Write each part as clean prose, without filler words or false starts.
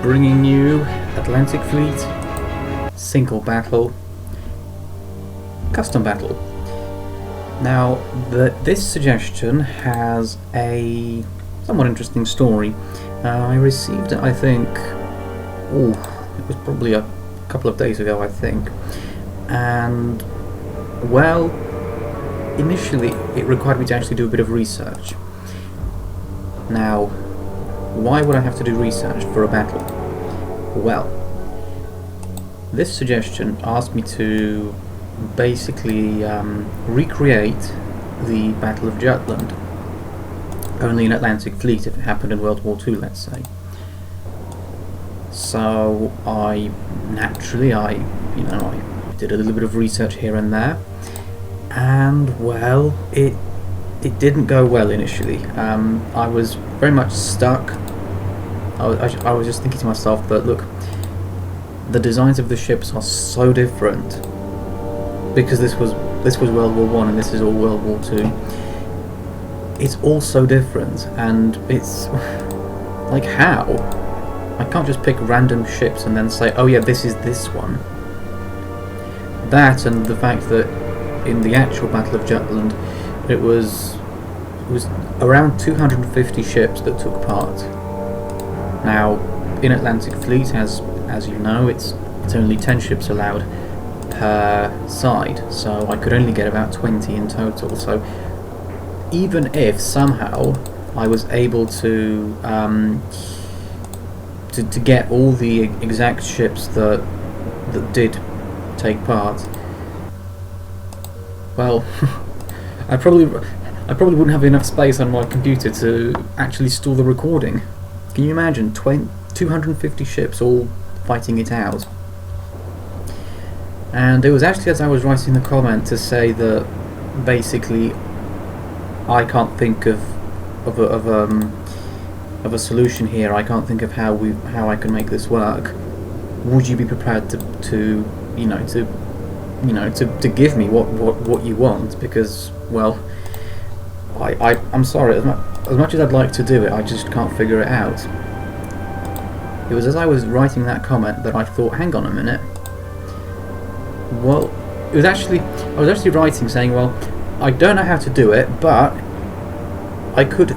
bringing you Atlantic Fleet, single battle, custom battle. Now, this suggestion has a somewhat interesting story. I received it, I think, it was probably a couple of days ago, I think, and, well, initially it required me to actually do a bit of research. Now, why would I have to do research for a battle? Well, this suggestion asked me to basically recreate the Battle of Jutland, only in Atlantic Fleet if it happened in World War II, let's say. So I did a little bit of research here and there, and well, it didn't go well initially. I was very much stuck. I was just thinking to myself that, look, the designs of the ships are so different, because this was World War One and this is all World War Two. It's all so different, and it's like, how? I can't just pick random ships and then say, oh yeah, this is this one. That, and the fact that in the actual Battle of Jutland, it was around 250 ships that took part. Now, in Atlantic Fleet, as you know, it's only 10 ships allowed per side, so I could only get about 20 in total. So even if somehow I was able to get all the exact ships that did take part, well, I probably wouldn't have enough space on my computer to actually store the recording. Can you imagine 250 ships all fighting it out? And it was actually as I was writing the comment to say that basically I can't think of a solution here. I can't think of how I can make this work. Would you be prepared to give me what you want? Because, well, I'm sorry, as much as I'd like to do it, I just can't figure it out. It was as I was writing that comment that I thought, hang on a minute. Well, I was actually writing saying, well, I don't know how to do it, but I could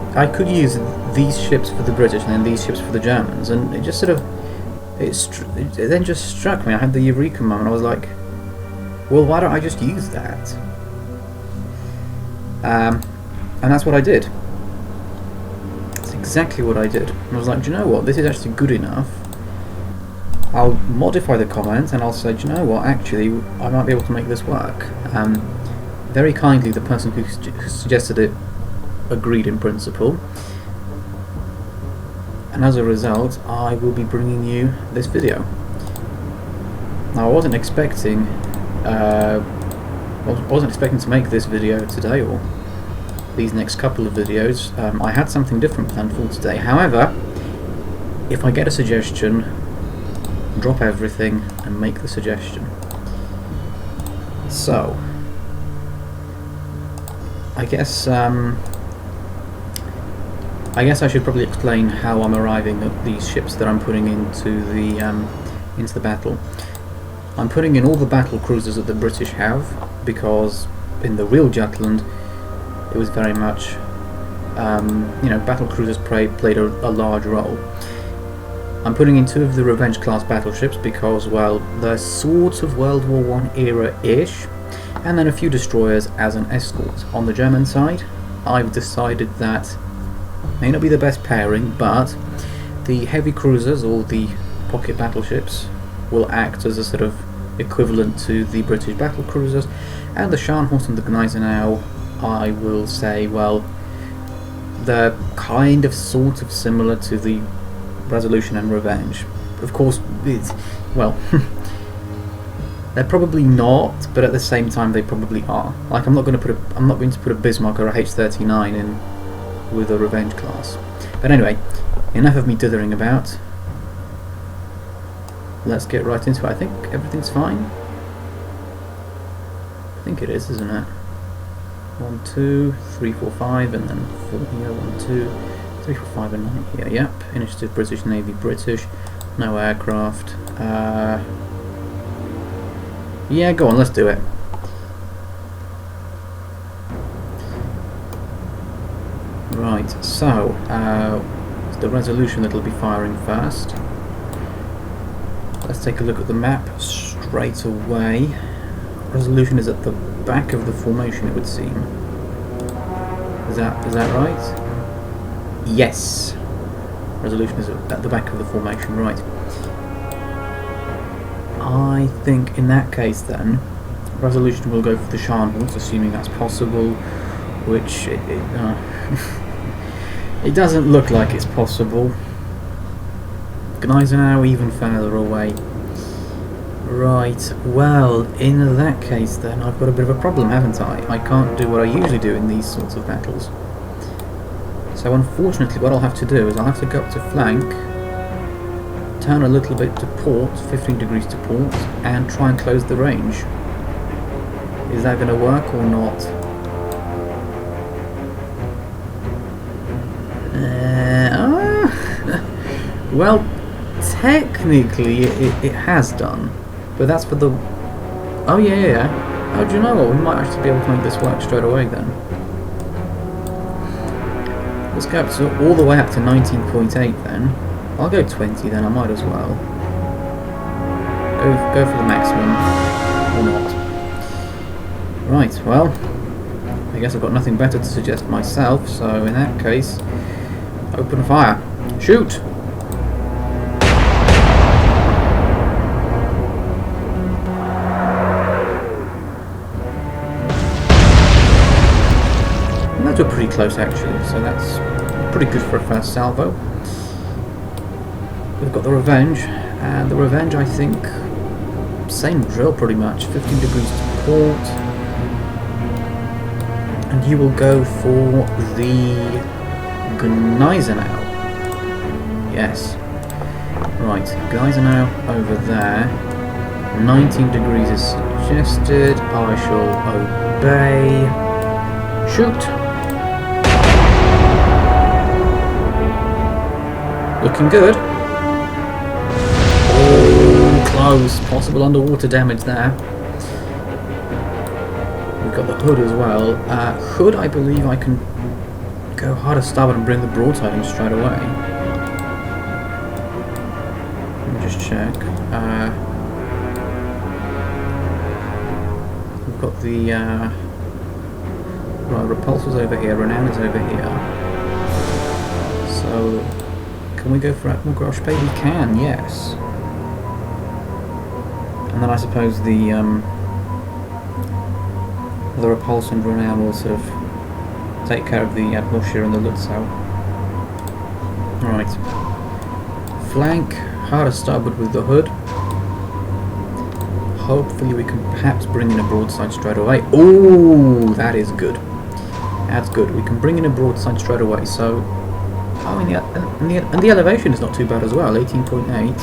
use these ships for the British and then these ships for the Germans, and it just sort of it then just struck me. I had the eureka moment. I was like, well, why don't I just use that? And that's what I did. That's exactly what I did. And I was like, do you know what? This is actually good enough. I'll modify the comment and I'll say, do you know what? Actually, I might be able to make this work. Very kindly, the person who suggested it agreed in principle. And as a result, I will be bringing you this video. Now, I wasn't expecting to make this video today or these next couple of videos. I had something different planned for today. However, if I get a suggestion, drop everything and make the suggestion. So, I guess I should probably explain how I'm arriving at these ships that I'm putting into the battle. I'm putting in all the battle cruisers that the British have, because in the real Jutland it was very much, battle cruisers played a large role. I'm putting in 2 of the Revenge class battleships because, well, they're sort of World War I era-ish, and then a few destroyers as an escort. On the German side, I've decided that may not be the best pairing, but the heavy cruisers, or the pocket battleships, will act as a sort of equivalent to the British battle cruisers, and the Scharnhorst and the Gneisenau, I will say, well, they're kind of sort of similar to the Resolution and Revenge. Of course, well, they're probably not, but at the same time they probably are. Like, I'm not going to put a Bismarck or a H-39 in with a Revenge class. But anyway, enough of me dithering about. Let's get right into it. I think everything's fine. I think it is, isn't it? 1, 2, 3, 4, 5, and then 4 here. 1, 2, 3, 4, 5, and 9 here. Yep. Initiative British Navy British. No aircraft. Yeah, go on, let's do it. Right, so it's the Resolution that'll be firing first. Let's take a look at the map straight away. Resolution is at the back of the formation, it would seem. Is that right? Yes. Resolution is at the back of the formation, right. I think in that case then, Resolution will go for the Scharnhorst, assuming that's possible, which it doesn't look like it's possible. Gneisenau even further away. Right, well, in that case then, I've got a bit of a problem, haven't I? I can't do what I usually do in these sorts of battles. So unfortunately what I'll have to do is I'll have to go up to flank, turn a little bit to port, 15 degrees to port, and try and close the range. Is that going to work or not? Well, technically it has done, but that's for the... Oh yeah. Oh, do you know what? We might actually be able to make this work straight away then. Let's go up to, all the way up to 19.8 then. I'll go 20 then, I might as well. Go for the maximum, or not. Right, well, I guess I've got nothing better to suggest myself, so in that case, open fire. Shoot! Those were pretty close actually, so that's pretty good for a first salvo. We've got the Revenge, and the Revenge I think, same drill pretty much, 15 degrees to port. And you will go for the Gneisenau. Yes. Right, Gneisenau over there. 19 degrees is suggested. I shall obey. Shoot! Looking good. Oh, close. Possible underwater damage there. We've got the Hood as well. Hood, I believe I can go harder starboard and bring the broadside in straight away. Let me just check. We've got the right, Repulsor's over here, Renown is over here. So can we go for Admiral Groshpe? We can, yes. And then I suppose the Repulsor and Renown will sort of take care of the Admiral Scheer and the Lutzow. Right. Flank, harder starboard with the Hood. Hopefully we can perhaps bring in a broadside straight away. Oh, that is good. That's good. We can bring in a broadside straight away. So, oh, and the elevation is not too bad as well. 18.8.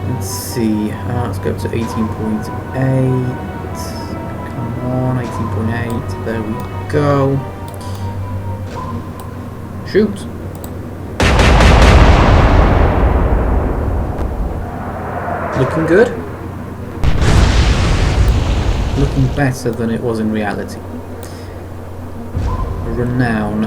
Let's see. Let's go to 18.8. Come on, 18.8. There we go. Shoot. Looking good. Looking better than it was in reality. Renown.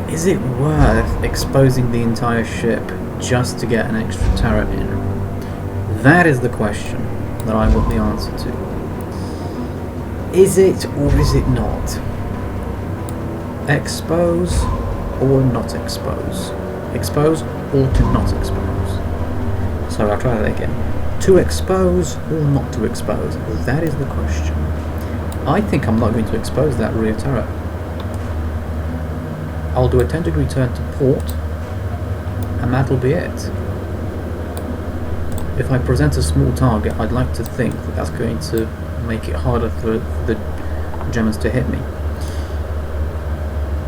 Is it worth exposing the entire ship just to get an extra turret in? That is the question that I want the answer to. Is it or is it not? Expose or not expose? Expose or to not expose? So I'll try that again. To expose or not to expose? That is the question. I think I'm not going to expose that rear turret. I'll do a 10-degree turn to port, and that'll be it. If I present a small target, I'd like to think that that's going to make it harder for the Germans to hit me.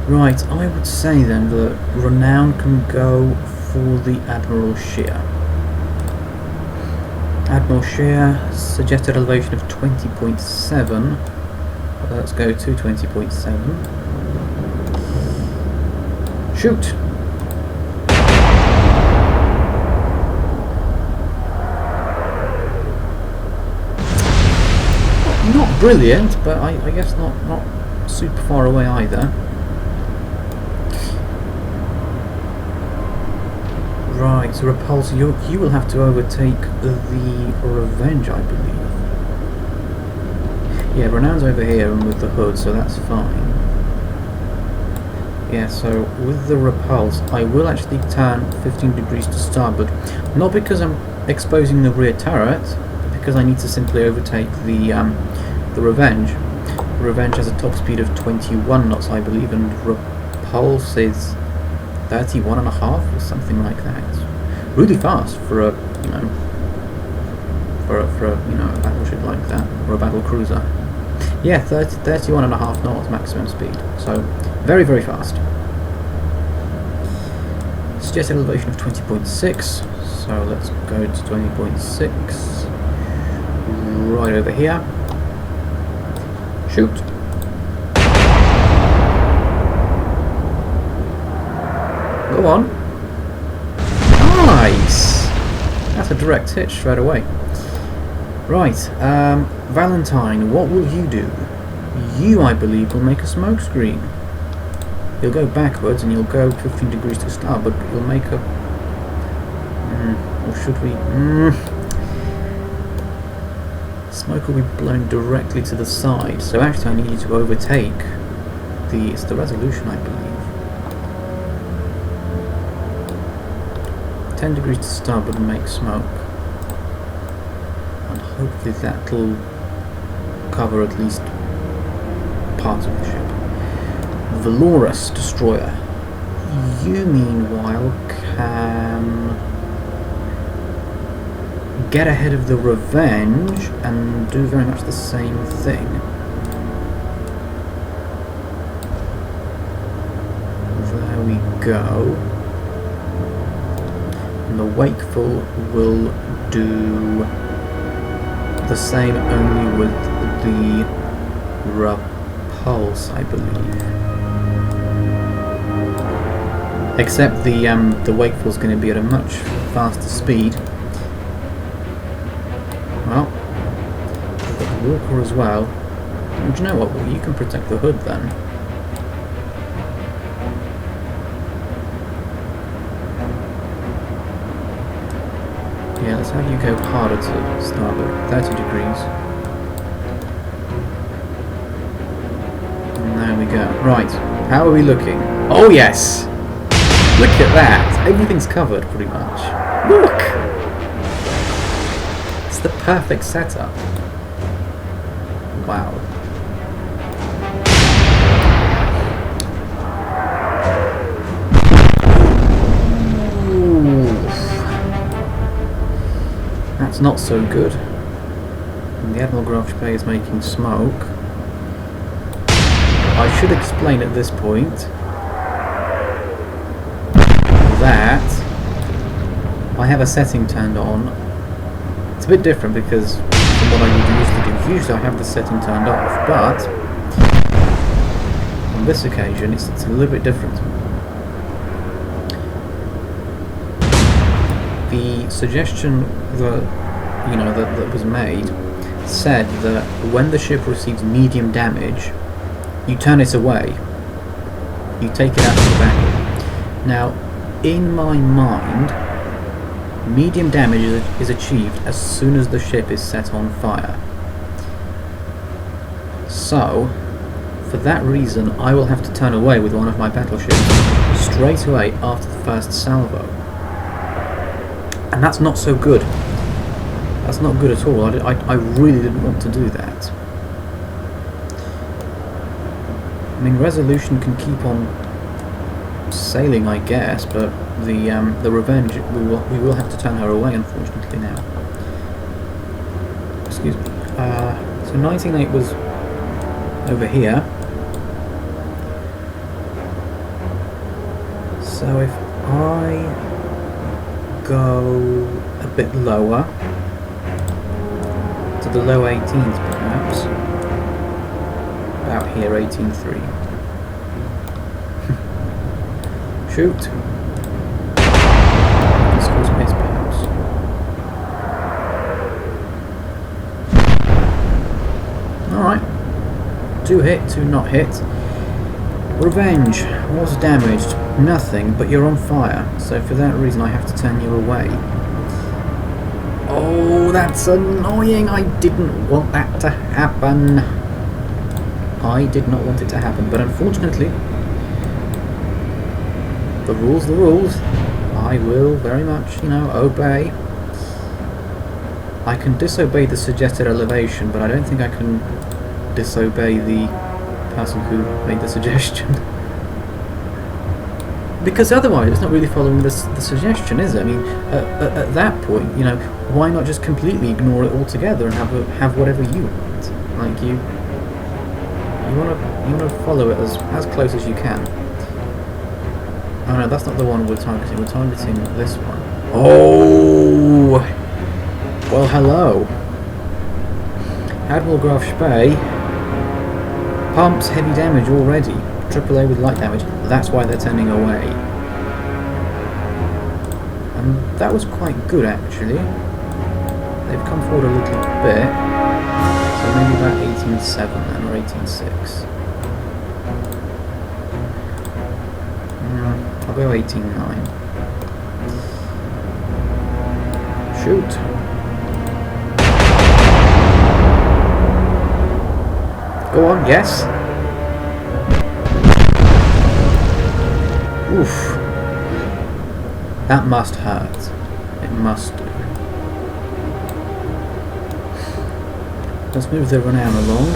Right, I would say then that Renown can go for the Admiral Scheer. Admiral Scheer, suggested elevation of 20.7. Let's go to 20.7. Shoot! Not brilliant, but I guess not super far away either. Right, so Repulse, you will have to overtake the Revenge, I believe. Yeah, Renown's over here and with the hood, so that's fine. Yeah, so with the Repulse, I will actually turn 15 degrees to starboard. Not because I'm exposing the rear turret, but because I need to simply overtake the Revenge. The Revenge has a top speed of 21 knots, I believe, and Repulse is 31.5 or something like that. It's really fast for a, you know, for a battleship like that, or a battle cruiser. Yeah, 31.5 knots maximum speed. So very, very fast. Suggested elevation of 20.6. So let's go to 20.6. Right over here. Shoot. Go on. Nice! That's a direct hit straight away. Right, Valentine, what will you do? You, I believe, will make a smoke screen. You'll go backwards and you'll go 15 degrees to starboard, but you'll make a... or should we... Smoke will be blown directly to the side, so actually I need you to overtake it's the Resolution, I believe. 10 degrees to starboard and make smoke. And hopefully that'll cover at least part of the ship. Valorous Destroyer. You, meanwhile, can get ahead of the Revenge and do very much the same thing. There we go. And the Wakeful will do the same, only with the Repulse, I believe. Except the Wakeful's going to be at a much faster speed. Well, we've got the Walker as well. And do you know what? Well, you can protect the hood then. Yeah, let's have you go harder to starboard. 30 degrees. And there we go. Right, how are we looking? Oh yes! Look at that! Everything's covered pretty much. Look! It's the perfect setup. Wow. That's not so good. And the Admiral Graf Bay is making smoke. I should explain at this point that I have a setting turned on. It's a bit different because from what I usually do. Usually I have the setting turned off, but on this occasion it's a little bit different. The suggestion that was made said that when the ship receives medium damage, you turn it away. You take it out of the battle. Now, in my mind, medium damage is achieved as soon as the ship is set on fire. So, for that reason, I will have to turn away with one of my battleships straight away after the first salvo. And that's not so good. That's not good at all. I really didn't want to do that. I mean, Resolution can keep on sailing, I guess, but the Revenge, we will have to turn her away, unfortunately, now. Excuse me. So 19.8 was over here. So if I go a bit lower to the low 18s perhaps, about here, 18.3. Shoot. This cause miss, perhaps. Alright. 2 hit, 2 not hit. Revenge. What's damaged? Nothing, but you're on fire. So for that reason I have to turn you away. Oh, that's annoying. I didn't want that to happen. I did not want it to happen, but unfortunately, the rules, the rules. I will very much, you know, obey. I can disobey the suggested elevation, but I don't think I can disobey the person who made the suggestion. Because otherwise it's not really following the suggestion, is it? I mean, at that point, you know, why not just completely ignore it altogether and have whatever you want? Like, you wanna follow it as close as you can. Oh no, that's not the one we're targeting. We're targeting this one. Oh! Well, hello. Admiral Graf Spee pumps heavy damage already. AAA with light damage. That's why they're turning away. And that was quite good, actually. They've come forward a little bit. So maybe about 18.7 then, or 18.6. I'll go 18.9. Shoot. Go on, yes. Oof. That must hurt. It must do. Let's move the renown along.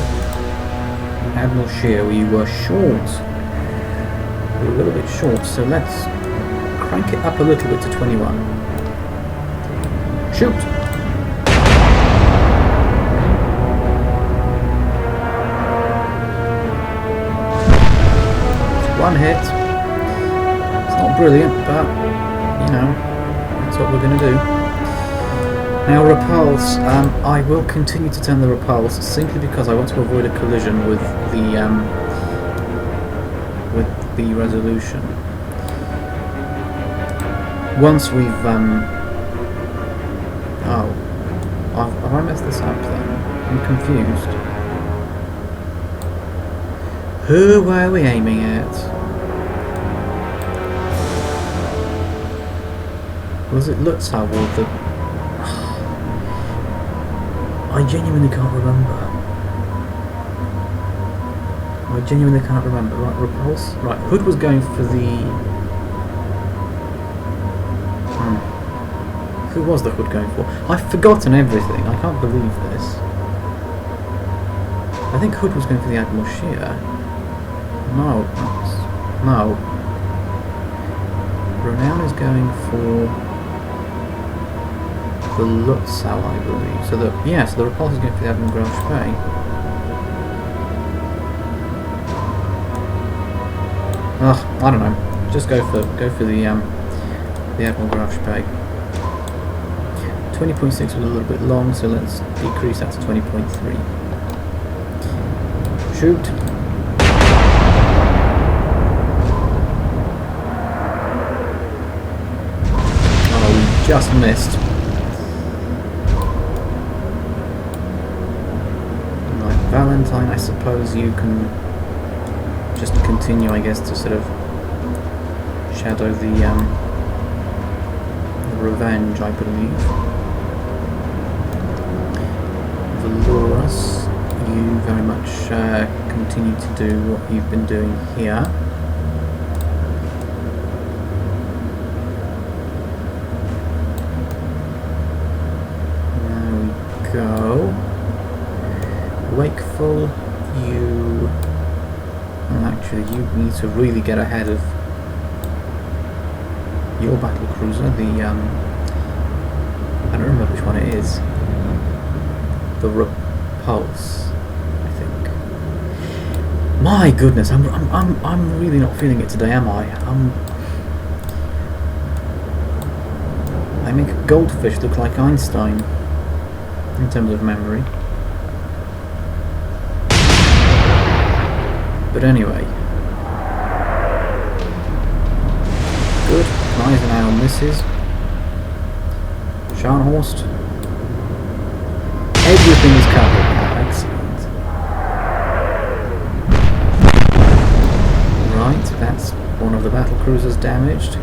Admiral Shear, we were short. We were a little bit short, so let's crank it up a little bit to 21. Shoot! It's 1 hit. It's not brilliant, but, you know, that's what we're going to do. Now, repulse. I will continue to turn the repulse simply because I want to avoid a collision with the resolution. Once we've oh, have I messed this up then? I'm confused. Who are we aiming at? Was it Lutzow or the... I genuinely can't remember. I genuinely can't remember. Right, repulse? Right, Hood was going for the... Who was the Hood going for? I've forgotten everything. I can't believe this. I think Hood was going for the Admiral Shear. No. No. Renown is going for the Lutzow, I believe. So the repulse is going for the Admiral Graf Spee. Ugh, I don't know. Just go for the Admiral Graf Spee. 20.6 was a little bit long, so let's decrease that to 20.3. Shoot. Oh, we just missed. Right, Valentine, I suppose you can just continue, I guess, to sort of shadow the revenge, I believe. Valorous, you very much continue to do what you've been doing here. There we go. Wakeful, you... Well, actually, you need to really get ahead of your battle cruiser, the I don't remember which one it is. The Repulse, I think. My goodness, I'm really not feeling it today, am I? I make a goldfish look like Einstein in terms of memory. But anyway, Eisenhower misses. Scharnhorst. Everything is covered now, excellent. Right, that's one of the battle cruisers damaged.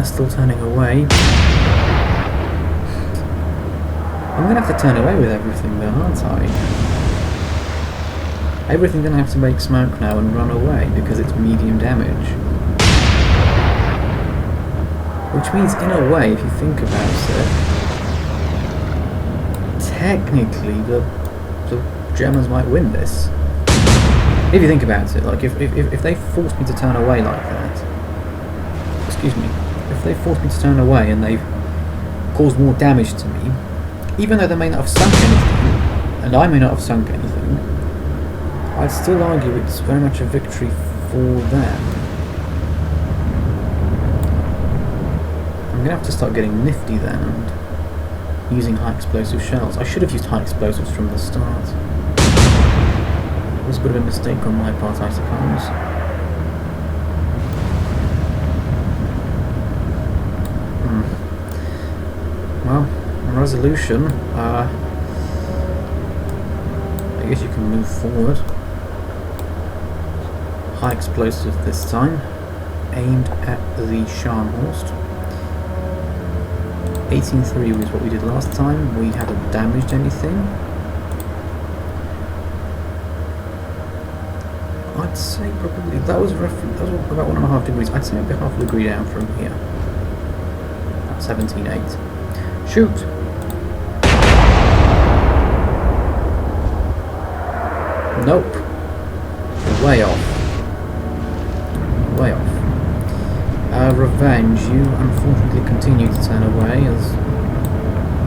Still turning away. I'm going to have to turn away with everything though, aren't I? Everything's going to have to make smoke now and run away because it's medium damage. Which means, in a way, if you think about it, technically the Germans might win this. If you think about it, like if they force me to turn away like that, excuse me, if they force me to turn away and they've caused more damage to me, even though they may not have sunk anything, and I may not have sunk anything, I'd still argue it's very much a victory for them. I'm going to have to start getting nifty then and using high explosive shells. I should have used high explosives from the start. It was a bit of a mistake on my part, I suppose. Well, resolution, I guess you can move forward. High explosive this time, aimed at the Scharnhorst. 18-3 was what we did last time. We haven't damaged anything. I'd say probably that was about 1.5 degrees. I'd say about half a degree down from here. 17.8. Shoot! Nope. Way off. Way off. Revenge, you unfortunately continue to turn away as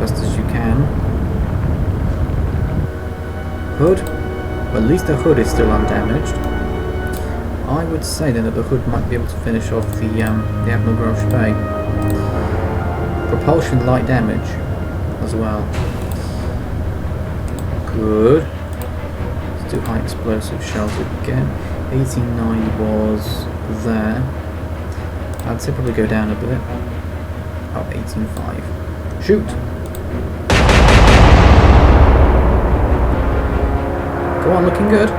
best as you can. Hood? Well, at least the hood is still undamaged. I would say then that the hood might be able to finish off the Admiral Grove Spey. Propulsion light damage as well. Good. Let's do high explosive shells again. 18.9 was there. I'd say probably go down a bit. Oh, 18.5. Shoot! Go on, looking good.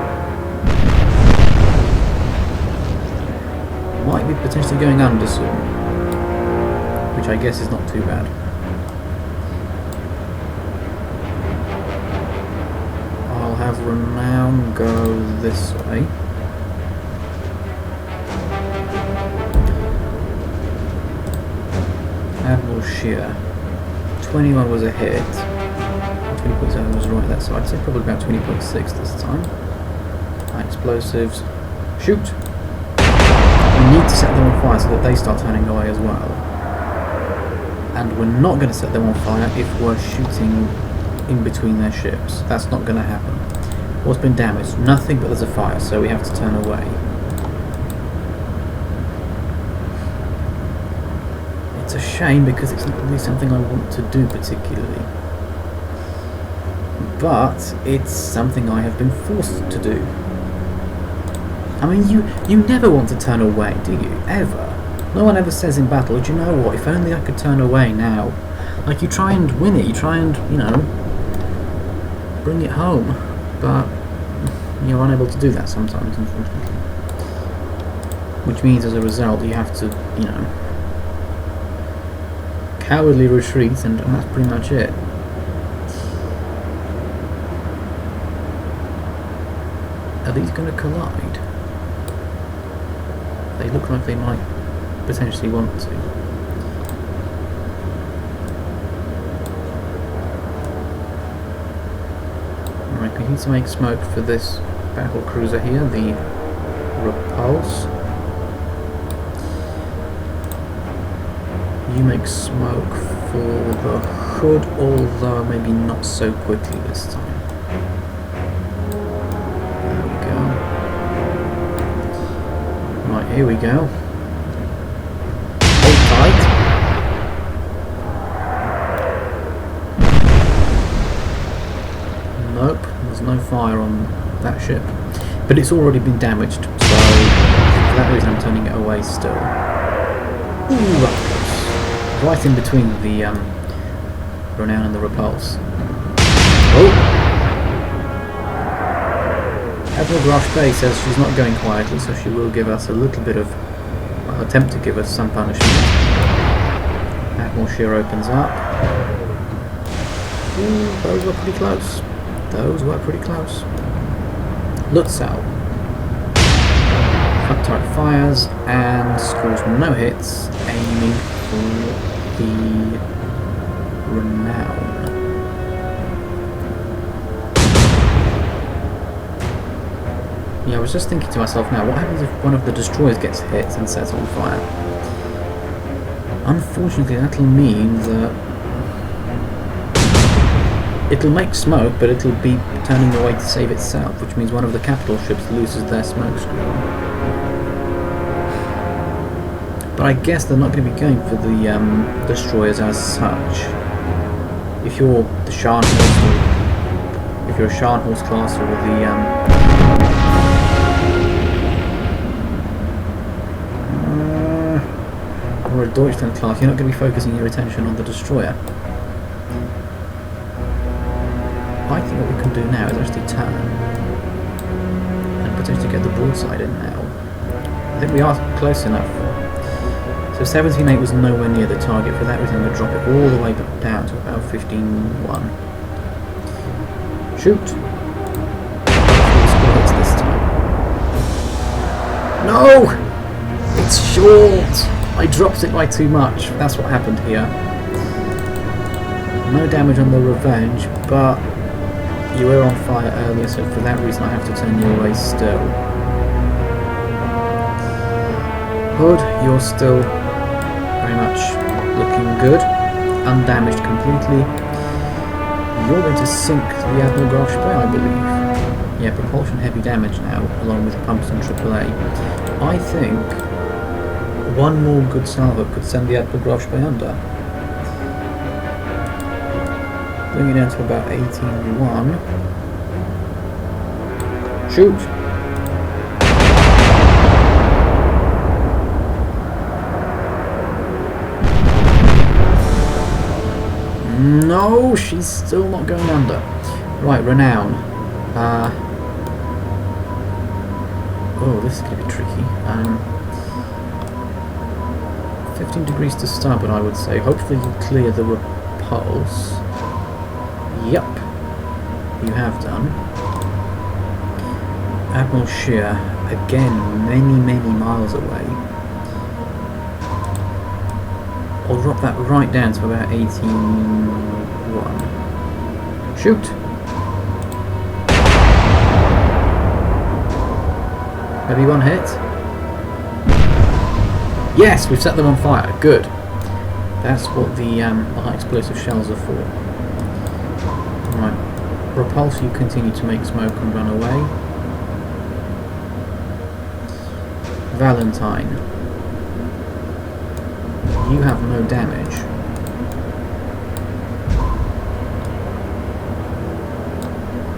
Might be potentially going under soon. Which I guess is not too bad. I'll have Renown go this way. Admiral Shear. 21 was a hit. 20.7 was right there, so I'd say probably about 20.6 this time. High explosives. Shoot! We need to set them on fire so that they start turning away as well. And we're not going to set them on fire if we're shooting in between their ships. That's not going to happen. What's been damaged? Nothing, but there's a fire, so we have to turn away. It's a shame because it's not really something I want to do particularly. But it's something I have been forced to do. I mean, you never want to turn away, do you? Ever. No one ever says in battle, do you know what, if only I could turn away now. Like, you try and win it, you try and, you know, bring it home. But you're unable to do that sometimes, unfortunately. Which means, as a result, you have to, you know, cowardly retreat, and that's pretty much it. Are these going to collide? They look like they might potentially want to. Alright, we need to make smoke for this battle cruiser here, the Repulse. You make smoke for the Hood, although maybe not so quickly this time. Right, here we go. Hold tight. Nope, there's no fire on that ship. But it's already been damaged, so that reason I'm turning it away still. Ooh, that was close. Right in between the Renown and the Repulse. Oh! Admiral Graf Bay says she's not going quietly, so she will give us a little bit of, well, attempt to give us some punishment. Admiral Shear opens up. Ooh, those were pretty close. Those were pretty close. Lutzow. Front turret fires and scores no hits, aiming for the Renown. Yeah, I was just thinking to myself now, what happens if one of the destroyers gets hit and sets on fire? Unfortunately, that'll mean that it'll make smoke, but it'll be turning away to save itself, which means one of the capital ships loses their smoke screen. But I guess they're not going to be going for the destroyers as such. If you're the Scharnhorst, if you're a Scharnhorst class or the or a Deutschland class, you're not going to be focusing your attention on the destroyer. I think what we can do now is actually turn and potentially get the broadside in now. I think we are close enough. So 17.8 was nowhere near the target. For that reason I'm going to drop it all the way down to about 15.1. Shoot! It's this time. No! It's short! I dropped it by too much. That's what happened here. No damage on the Revenge, but you were on fire earlier, so for that reason I have to turn you away still. Hood, you're still very much looking good. Undamaged completely. You're going to sink the Admiral Graf Spee, I believe. Yeah, propulsion heavy damage now, along with pumps and AAA. I think one more good salvo could send the Admiral Graf Spee under. Bring it down to about 18.1. Shoot! No, she's still not going under. Right, Renown. Oh, this is going to be tricky. 15 degrees to starboard, I would say. Hopefully you clear the Repulse. Yep, you have done. Admiral Shear, again, many miles away. I'll drop that right down to about 18.1. Shoot! Maybe one hit? Yes, we've set them on fire. Good. That's what the high explosive shells are for. Right. Repulse, you continue to make smoke and run away. Valentine. You have no damage.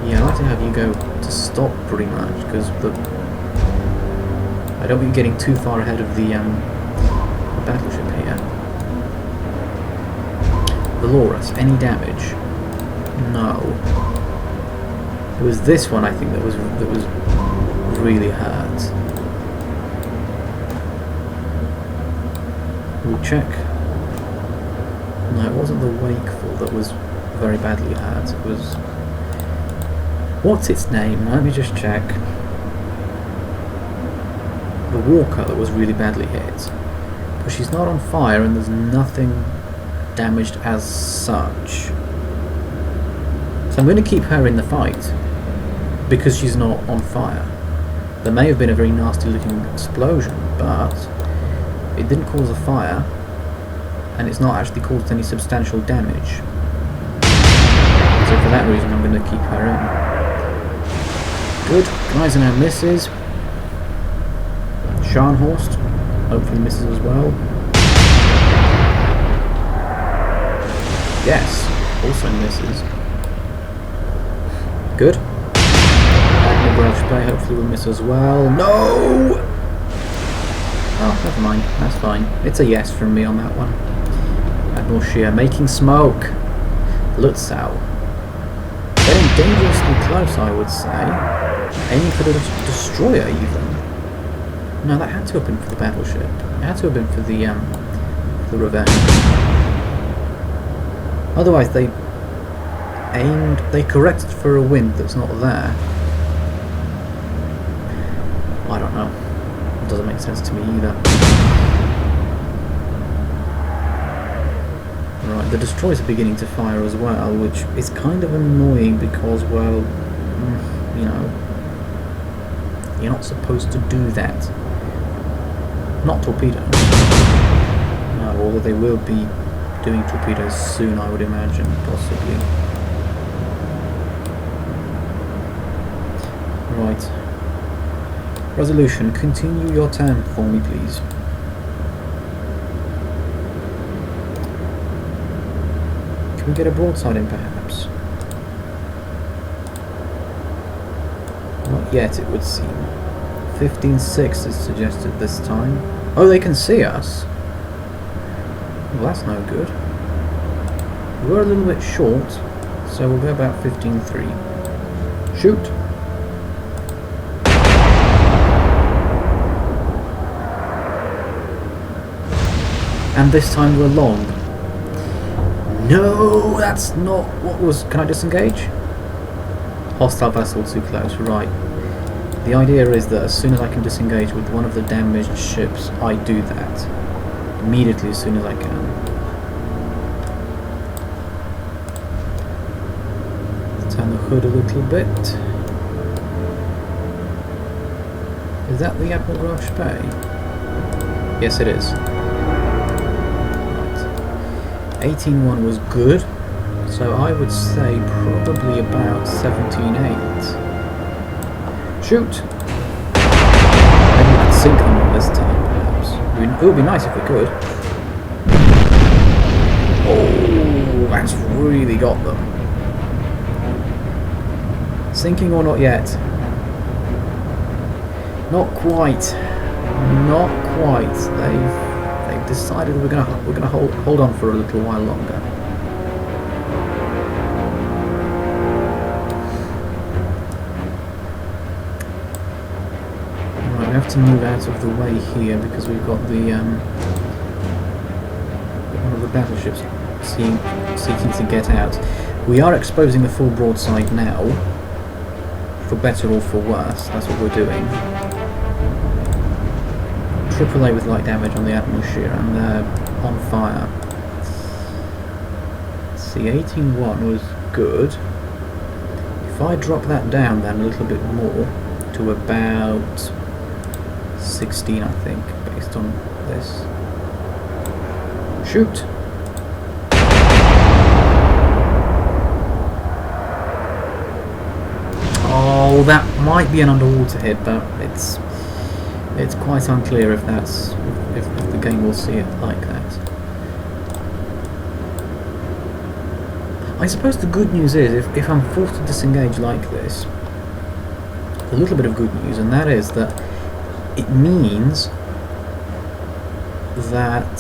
Yeah, I'd like to have you go to stop pretty much, because I don't want you getting too far ahead of the battleship here. Valorous, any damage? No. It was this one, I think, that was really hurt. We'll check. No, it wasn't the Wakeful that was very badly hurt. It was... What's its name? Let me just check. The Walker that was really badly hit. But she's not on fire and there's nothing damaged as such. So I'm going to keep her in the fight because she's not on fire. There may have been a very nasty looking explosion, but it didn't cause a fire and it's not actually caused any substantial damage. So for that reason I'm going to keep her in. Good. Eisenhower misses. Scharnhorst hopefully misses as well. Yes, also misses. Good. Admiral Graf Spee hopefully will miss as well. No! never mind. That's fine. It's a yes from me on that one. Admiral Shear making smoke. Lutzow. Getting dangerously close, I would say. Aiming for the destroyer, even. No, that had to have been for the battleship. It had to have been for the Revenge. Otherwise, they corrected for a wind that's not there. I don't know. It doesn't make sense to me either. Right, the destroyers are beginning to fire as well, which is kind of annoying because, well, you know, you're not supposed to do that. Not torpedoes. No, although they will be doing torpedoes soon, I would imagine, possibly. Right. Resolution, continue your turn for me, please. Can we get a broadside in, perhaps? Not yet, it would seem. 15.6 is suggested this time. Oh, they can see us? Well, that's no good. We're a little bit short, so we'll go about 15.3. Shoot! And this time we're long. No, that's not what was... Can I disengage? Hostile vessel too close, right. The idea is that as soon as I can disengage with one of the damaged ships, I do that. Immediately, as soon as I can. Turn the hood a little bit. Is that the Admiral Rush Bay? Yes, it is. 18.1 was good, so I would say probably about 17.8. Shoot! Maybe we could sink them this time, perhaps. It would be nice if we could. Oh, that's really got them. Sinking or not yet? Not quite. Not quite. They've decided we're gonna hold on for a little while longer. Right, we have to move out of the way here because we've got the one of the battleships seeking to get out. We are exposing the full broadside now, for better or for worse. That's what we're doing. AAA with light damage on the Admiral Shear, and they're on fire. Let's see, 18.1 was good. If I drop that down then a little bit more, to about 16 I think, based on this. Shoot! Oh, that might be an underwater hit, but it's quite unclear if that's if the game will see it like that. I suppose the good news is if I'm forced to disengage like this, a little bit of good news, and that is that it means that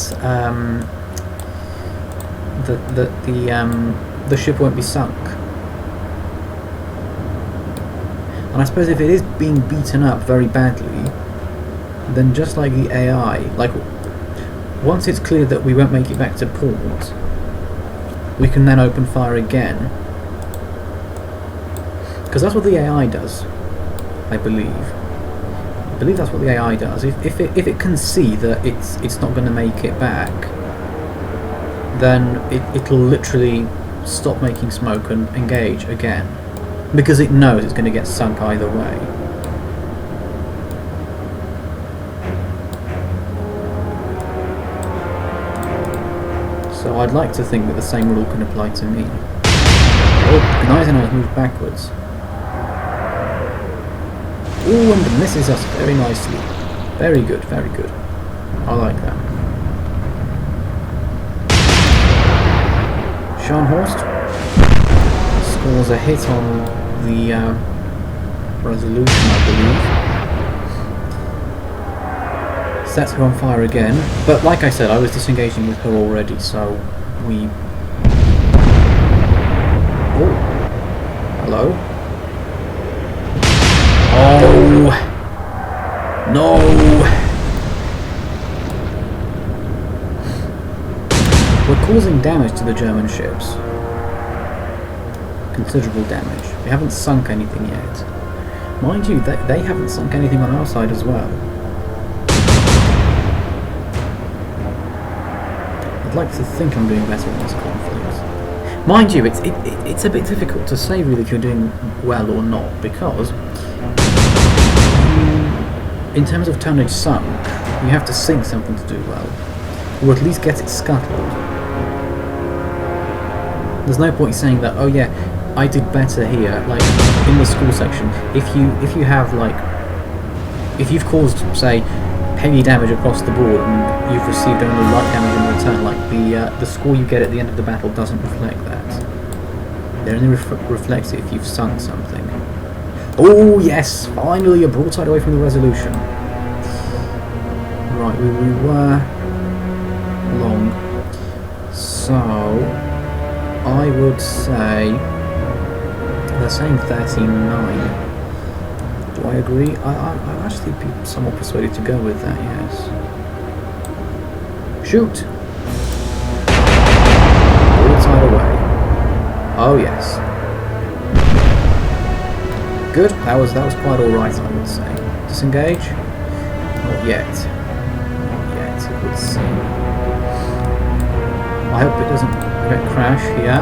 the ship won't be sunk. And I suppose if it is being beaten up very badly, then just like the AI, like once it's clear that we won't make it back to port, we can then open fire again. Because that's what the AI does, I believe. I believe that's what the AI does. If it can see that it's not going to make it back, then it'll literally stop making smoke and engage again, because it knows it's going to get sunk either way. So I'd like to think that the same rule can apply to me. Oh, Eisenhower's moved backwards. Oh, and misses us very nicely. Very good, very good. I like that. Scharnhorst scores a hit on the Resolution, I believe. Sets her on fire again, but like I said, I was disengaging with her already, so we... Oh! Hello? Oh! No! We're causing damage to the German ships. Considerable damage. We haven't sunk anything yet. Mind you, they haven't sunk anything on our side as well. I'd like to think I'm doing better in this conflict. Mind you, it's a bit difficult to say really if you're doing well or not, because in terms of tonnage sunk, you have to sink something to do well, or at least get it scuttled. There's no point saying that, oh yeah, I did better here, like in the school section. If you have like, if you've caused, say, heavy damage across the board and you've received only light damage in return, like the score you get at the end of the battle doesn't reflect that. It only reflects it if you've sunk something. Oh yes, finally a broadside away from the Resolution. Right, we were long, so I would say they're saying 39. Do I agree? I'd actually be somewhat persuaded to go with that, yes. Shoot! Broadside away. Oh yes. Good, that was quite alright, I would say. Disengage? Not yet. Not yet, it would seem. I hope it doesn't crash here.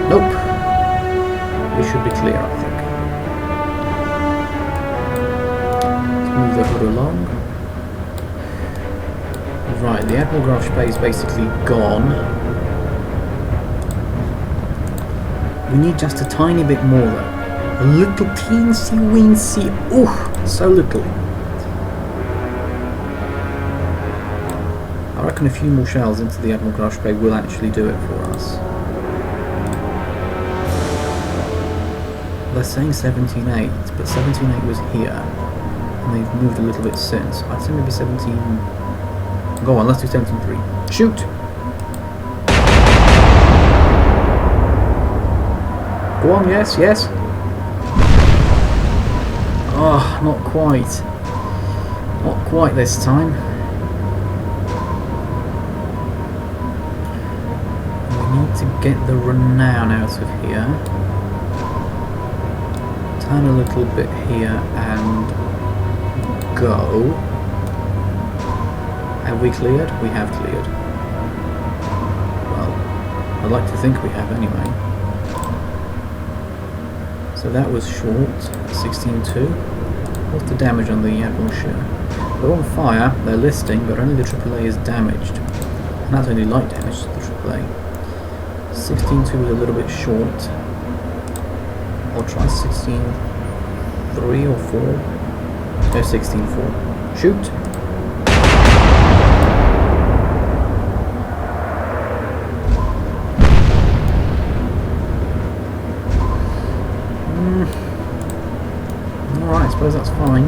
Nope. We should be clear, I think. Let's move the hood along. Right, the Admiral Graf Spee is basically gone. We need just a tiny bit more though. A little teensy weensy. Ooh, so little. I reckon a few more shells into the Admiral Graf Spee will actually do it for us. They're saying 17.8, but 17.8 was here, and they've moved a little bit since. I'd say maybe 17... Go on, let's do 17.3. Shoot! Go on, yes, yes! Oh, not quite. Not quite this time. We need to get the Renown out of here. Turn a little bit here and go. Have we cleared? We have cleared. Well, I'd like to think we have anyway. So that was short, 16.2. What's the damage on the Admiral ship? They're on fire, they're listing, but only the AAA is damaged. And that's only light damage to the AAA. 16.2 is a little bit short. I'll try 16.3 or 4. No, 16.4. Shoot! Alright, I suppose that's fine.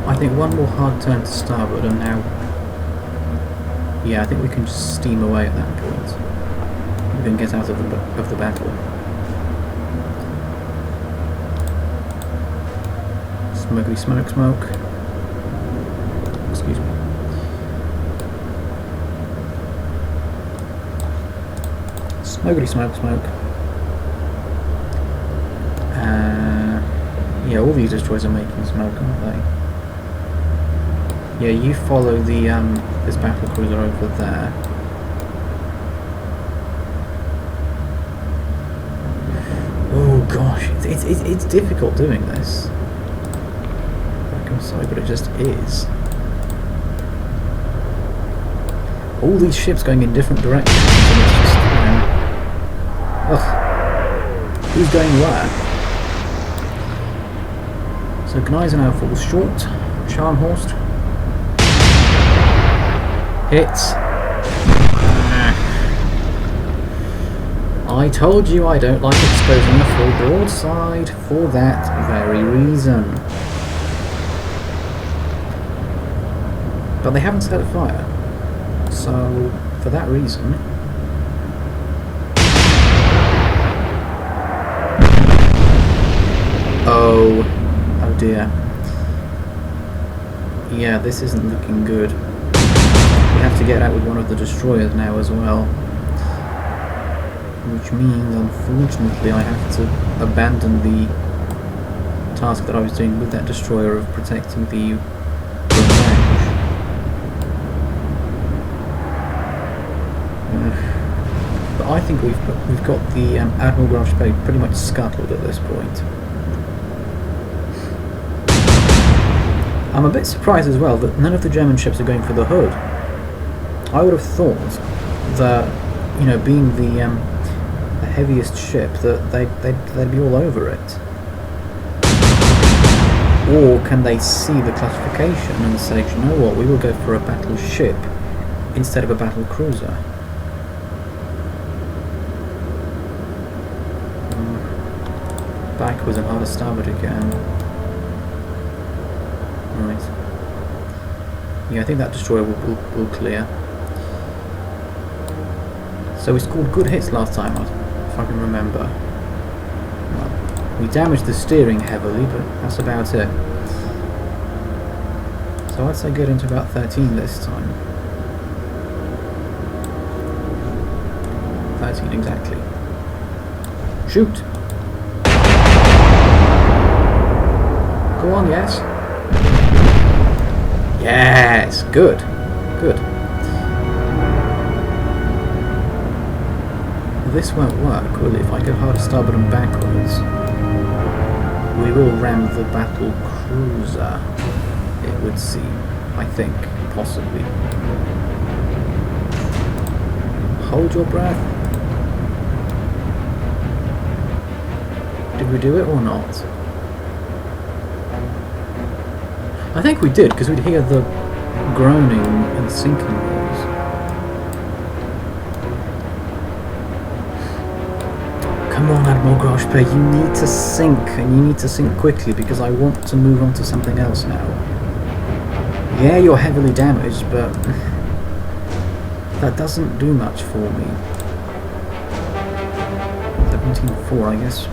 I think one more hard turn to starboard and now... Yeah, I think we can just steam away at that point. We can get out of the battle. Smokey smoke smoke. Excuse me. Smokey smoke smoke. Yeah, all these destroyers are making smoke, aren't they? Yeah, you follow the this battle cruiser over there. Oh gosh, it's difficult doing this. I'm sorry, but it just is. All these ships going in different directions, and it's just, you know, ugh. Who's going where? So Gneisenau falls short. Scharnhorst hits. I told you I don't like exposing a full broadside for that very reason. But they haven't set a fire, so for that reason... Oh dear. Yeah, this isn't looking good. We have to get out with one of the destroyers now as well. Which means, unfortunately, I have to abandon the task that I was doing with that destroyer of protecting the revenge. But I think we've got the Admiral Graf Spee pretty much scuttled at this point. I'm a bit surprised as well that none of the German ships are going for the hood. I would have thought that, you know, being the heaviest ship, that they'd be all over it. Or can they see the classification and say, you know what, we will go for a battleship instead of a battle cruiser. Backwards and harder starboard again. Right. Yeah, I think that destroyer will clear. So we scored good hits last time, if I can remember. Well, we damaged the steering heavily, but that's about it. So I'd say get into about 13 this time. 13 exactly. Shoot! Go on, yes. Yes, good, good. This won't work, will it? If I go hard starboard and backwards, we will ram the battle cruiser, it would seem. I think, possibly. Hold your breath. Did we do it or not? I think we did, because we'd hear the groaning and sinking noise. Come on, Admiral Graf Spee, you need to sink, and you need to sink quickly, because I want to move on to something else now. Yeah, you're heavily damaged, but that doesn't do much for me. 17.4, I guess.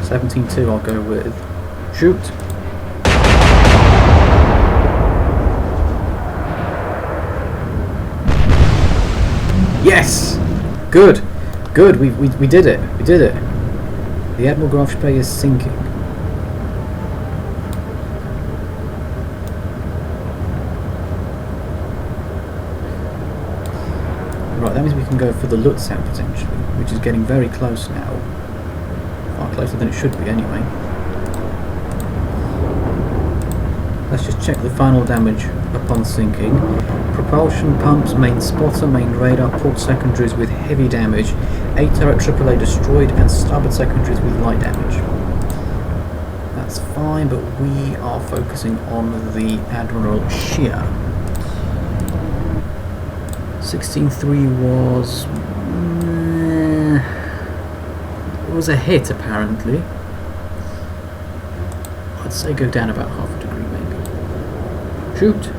17.2 I'll go with. Shoot! Yes! Good! Good, we did it. We did it. The Admiral Graf Spee is sinking. Right, that means we can go for the Lutzow potentially, which is getting very close now. Far closer than it should be anyway. Let's just check the final damage upon sinking. Propulsion pumps, main spotter, main radar, port secondaries with heavy damage, 8 turret AAA destroyed, and starboard secondaries with light damage. That's fine, but we are focusing on the Admiral sheer. 16.3 was a hit apparently. I'd say go down about half a degree maybe. Shoot!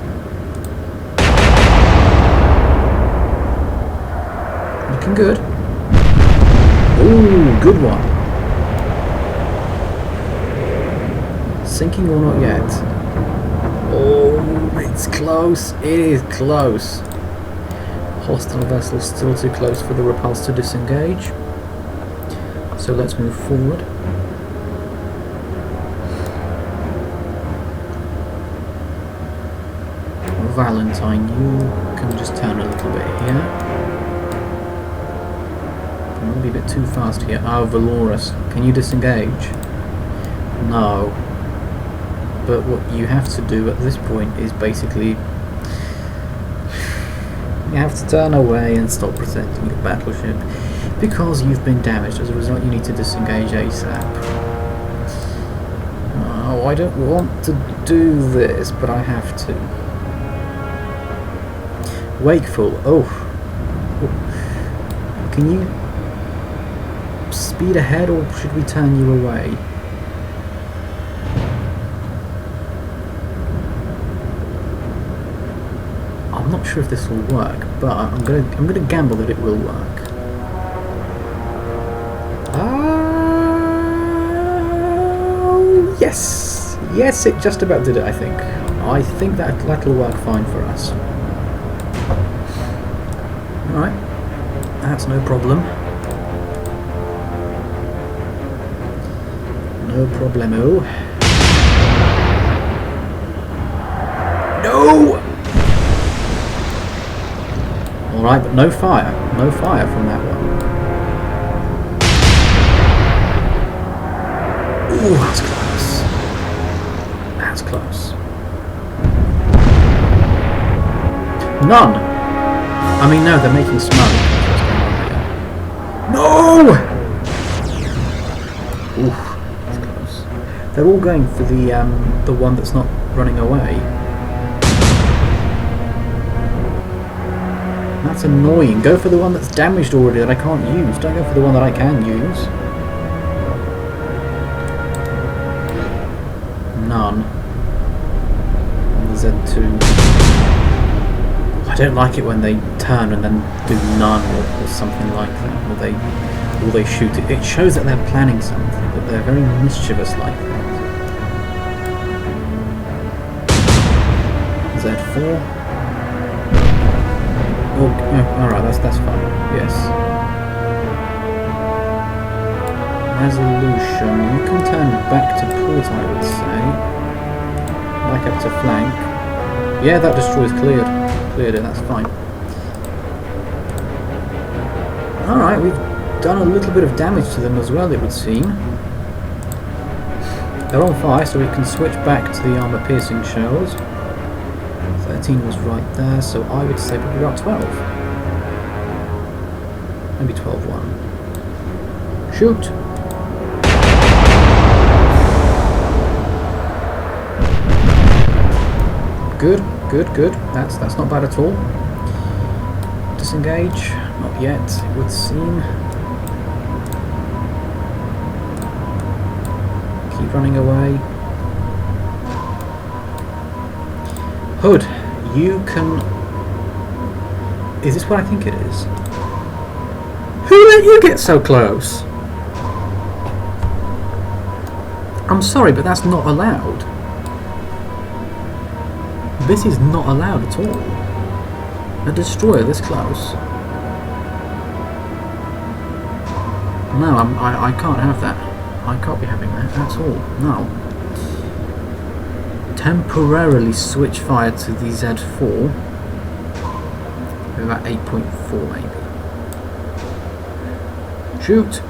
Looking good. Ooh, good one. Sinking or not yet? Oh, it's close. It is close. Hostile vessel still too close for the repulse to disengage. So let's move forward. Valentine, you can just turn a little bit here. Maybe a bit too fast here. Oh, Valorous, can you disengage? No. But what you have to do at this point is basically you have to turn away and stop protecting your battleship because you've been damaged. As a result, you need to disengage ASAP. Oh, I don't want to do this, but I have to. Wakeful. Oh. Can you speed ahead, or should we turn you away? I'm not sure if this will work, but I'm gonna gamble that it will work. Yes! Yes, it just about did it, I think. I think that'll work fine for us. Alright. That's no problem. No problemo. No! Alright, but no fire. No fire from that one. Ooh, that's close. That's close. None! I mean, no, they're making smoke. No! Ooh, that's close. They're all going for the one that's not running away. That's annoying. Go for the one that's damaged already that I can't use. Don't go for the one that I can use. None. On the Z2. I don't like it when they turn and then do none or something like that. Or they shoot it. It shows that they're planning something, but they're very mischievous like that. Z4. Oh, alright, that's fine. Yes. Resolution. You can turn back to port, I would say. Back up to flank. Yeah, that destroy's cleared. Cleared it, that's fine. Alright, we've done a little bit of damage to them as well, it would seem. They're on fire, so we can switch back to the armour-piercing shells. 13 was right there, so I would say probably about 12. Maybe 12-1. Shoot! Good, good, good. That's not bad at all. Disengage? Not yet, it would seem. Keep running away. Hood, you can... Is this what I think it is? Who let you get so close? I'm sorry, but that's not allowed. This is not allowed at all. A destroyer this close. No, I can't have that. I can't be having that at all. No. Temporarily switch fire to the Z4. About 8.4 maybe. Shoot!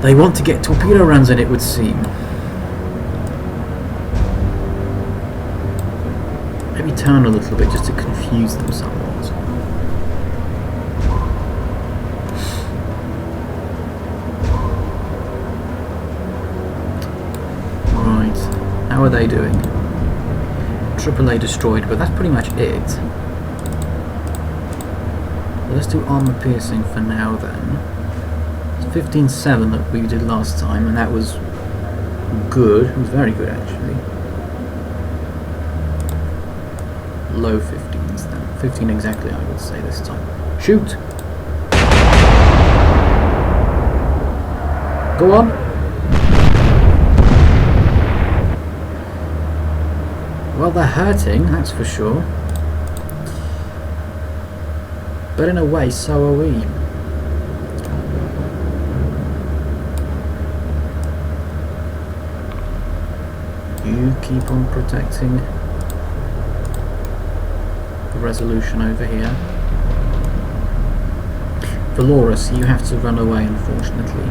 They want to get torpedo runs in, it would seem. Maybe turn a little bit just to confuse them somewhat. Right, how are they doing? AAA destroyed, but that's pretty much it. Let's do armor piercing for now then. 15-7 that we did last time, and that was good. It was very good actually. Low 15s then. 15 exactly, I would say this time. Shoot! Go on! Well, they're hurting, that's for sure. But in a way, so are we. You keep on protecting the resolution over here. Valorous, you have to run away, unfortunately.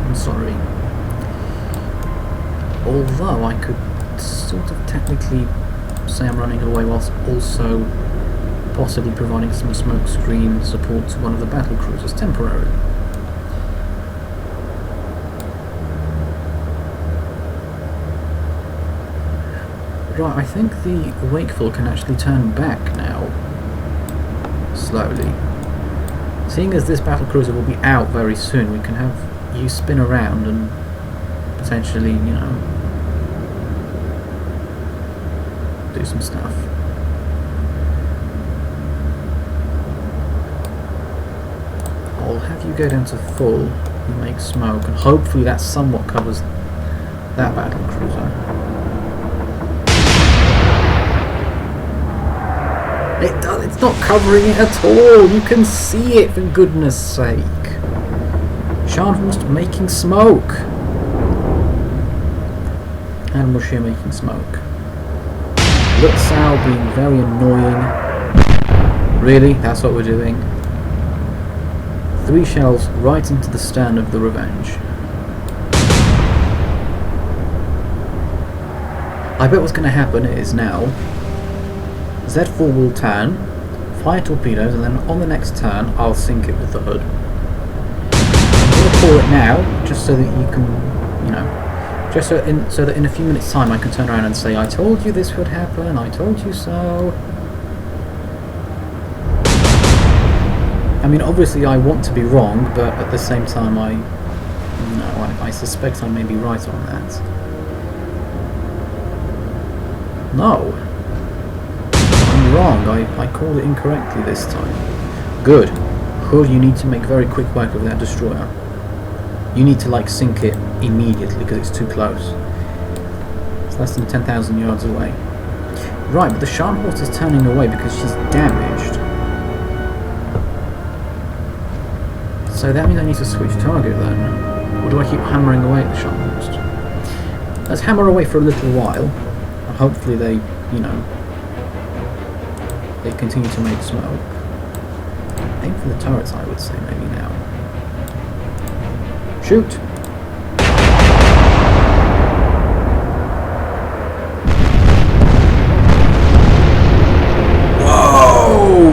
I'm sorry. Although I could sort of technically say I'm running away whilst also possibly providing some smoke screen support to one of the battle cruisers temporarily. Right, I think the Wakeful can actually turn back now. Slowly. Seeing as this battlecruiser will be out very soon, we can have you spin around and potentially, you know, do some stuff. I'll have you go down to full and make smoke, and hopefully that somewhat covers that battlecruiser. It does, it's not covering it at all! You can see it, for goodness sake! Scharnhorst making smoke! Admiral Shear making smoke. Lutzow being very annoying. Really? That's what we're doing? 3 shells right into the stern of the Revenge. I bet what's going to happen is now Z4 will turn, fire torpedoes, and then on the next turn I'll sink it with the hood. I'm going to call it now, just so that you can, you know, just so that in a few minutes' time I can turn around and say, I told you this would happen, I told you so. I mean, obviously I want to be wrong, but at the same time I suspect I may be right on that. No! I'm wrong, I called it incorrectly this time. Good. Hood, you need to make very quick work of that destroyer. You need to, like, sink it immediately because it's too close. It's less than 10,000 yards away. Right, but the Scharnhorst is turning away because she's damaged. So that means I need to switch target then. Or do I keep hammering away at the Scharnhorst? Let's hammer away for a little while. And hopefully they, you know, they continue to make smoke. Aim for the turrets, I would say, maybe now. Shoot! Whoa!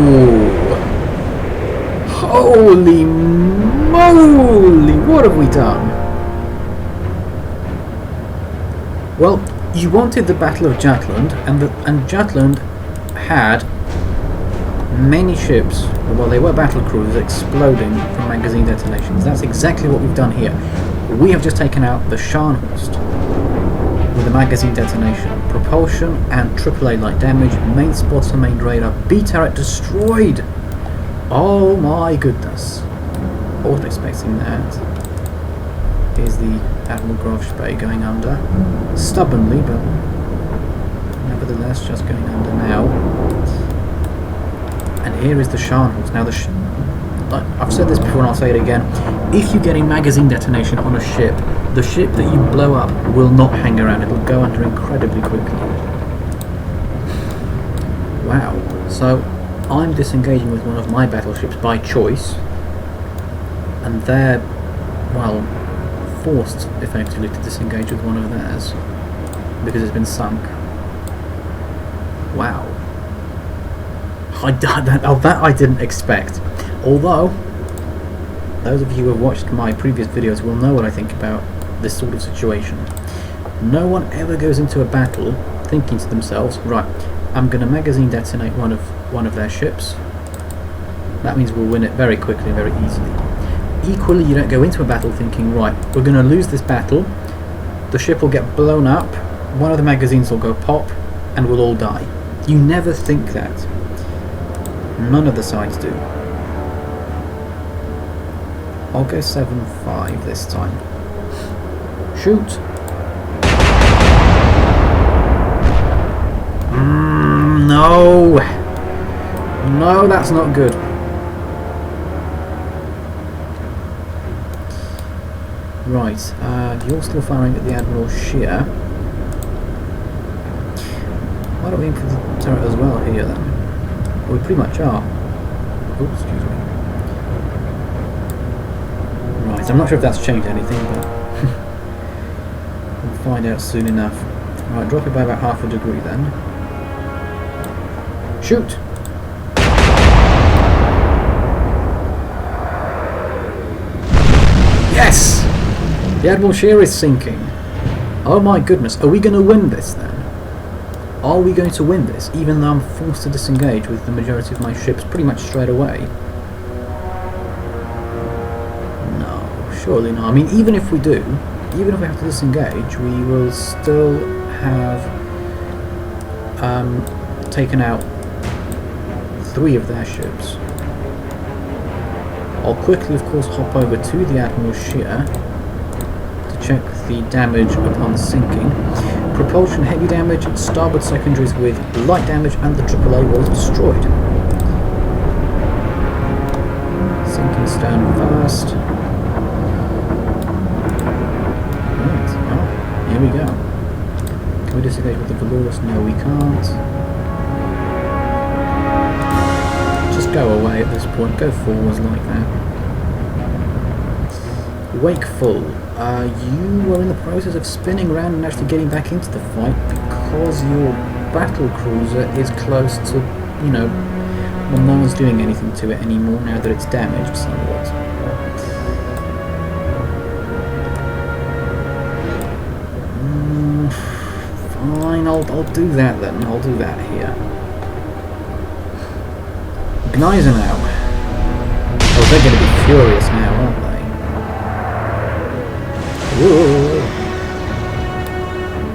Holy moly! What have we done? Well, you wanted the Battle of Jutland, and Jutland had many ships, well, they were battle cruisers, exploding from magazine detonations. That's exactly what we've done here. We have just taken out the Scharnhorst with a magazine detonation. Propulsion and AAA light damage, main spotter, main radar, B turret destroyed! Oh my goodness. I wasn't expecting that. Here's the Admiral Graf Spee going under. Stubbornly, but nevertheless just going under now. And here is the Scharnhorst. Now, I've said this before and I'll say it again. If you get a magazine detonation on a ship, the ship that you blow up will not hang around. It will go under incredibly quickly. Wow. So, I'm disengaging with one of my battleships by choice. And they're, well, forced, effectively, to disengage with one of theirs. Because it's been sunk. Wow. That I didn't expect. Although, those of you who have watched my previous videos will know what I think about this sort of situation. No one ever goes into a battle thinking to themselves, right, I'm going to magazine detonate one of their ships. That means we'll win it very quickly, very easily. Equally, you don't go into a battle thinking, right, we're going to lose this battle, the ship will get blown up, one of the magazines will go pop, and we'll all die. You never think that. None of the sides do. I'll go 7-5 this time. Shoot! No! No, that's not good. Right, you're still firing at the Admiral Shear. Why don't we aim for the turret as well here then? We pretty much are. Oh, excuse me. Right, I'm not sure if that's changed anything, but we'll find out soon enough. Right, drop it by about half a degree then. Shoot! Yes! The Admiral Shear is sinking. Oh my goodness, are we going to win this then? Are we going to win this, even though I'm forced to disengage with the majority of my ships pretty much straight away? No, surely not. I mean, even if we do, even if we have to disengage, we will still have taken out 3 of their ships. I'll quickly, of course, hop over to the Admiral's shear to check the damage upon sinking. Propulsion heavy damage, starboard secondaries with light damage, and the AAA was destroyed. Sinking stern first. Right, well, here we go. Can we disengage with the Valorous? No, we can't. Just go away at this point, go forwards like that. Wakeful. You were in the process of spinning around and actually getting back into the fight because your battle cruiser is close to, you know, well, no one's doing anything to it anymore now that it's damaged somewhat. Fine, I'll do that then. I'll do that here. Gneisenau. Oh, they're going to be furious now, aren't they? Whoa.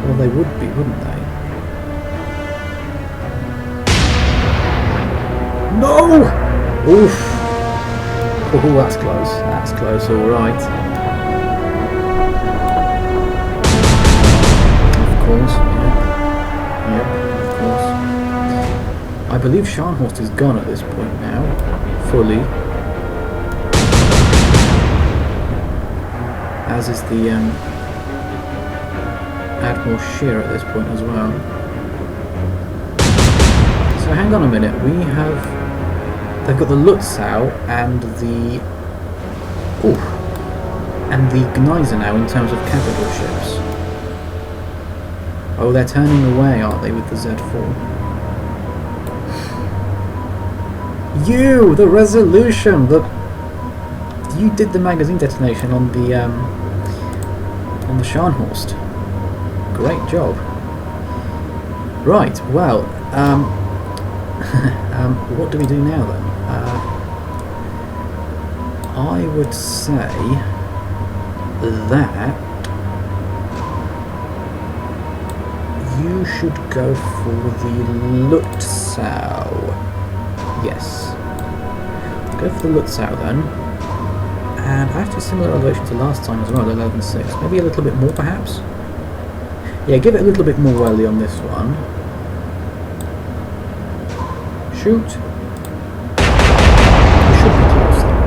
Well, they would be, wouldn't they? No! Oof! Oh, that's close. That's close, alright. Of course, yeah. Yep, of course. I believe Scharnhorst is gone at this point now. Fully. As is the Admiral Shear at this point as well. So hang on a minute, we have... They've got the Lutzow and the... Ooh! And the Gneisenau in terms of capital ships. Oh, they're turning away, aren't they, with the Z4? You! The Resolution! You did the magazine detonation on the Scharnhorst. Great job. Right, well, what do we do now then? I would say that you should go for the Lutzow. Yes. Go for the Lutzow then. And actually similar elevation to last time as well, 11.6. Maybe a little bit more perhaps? Yeah, give it a little bit more welly on this one. Shoot. We should be close though.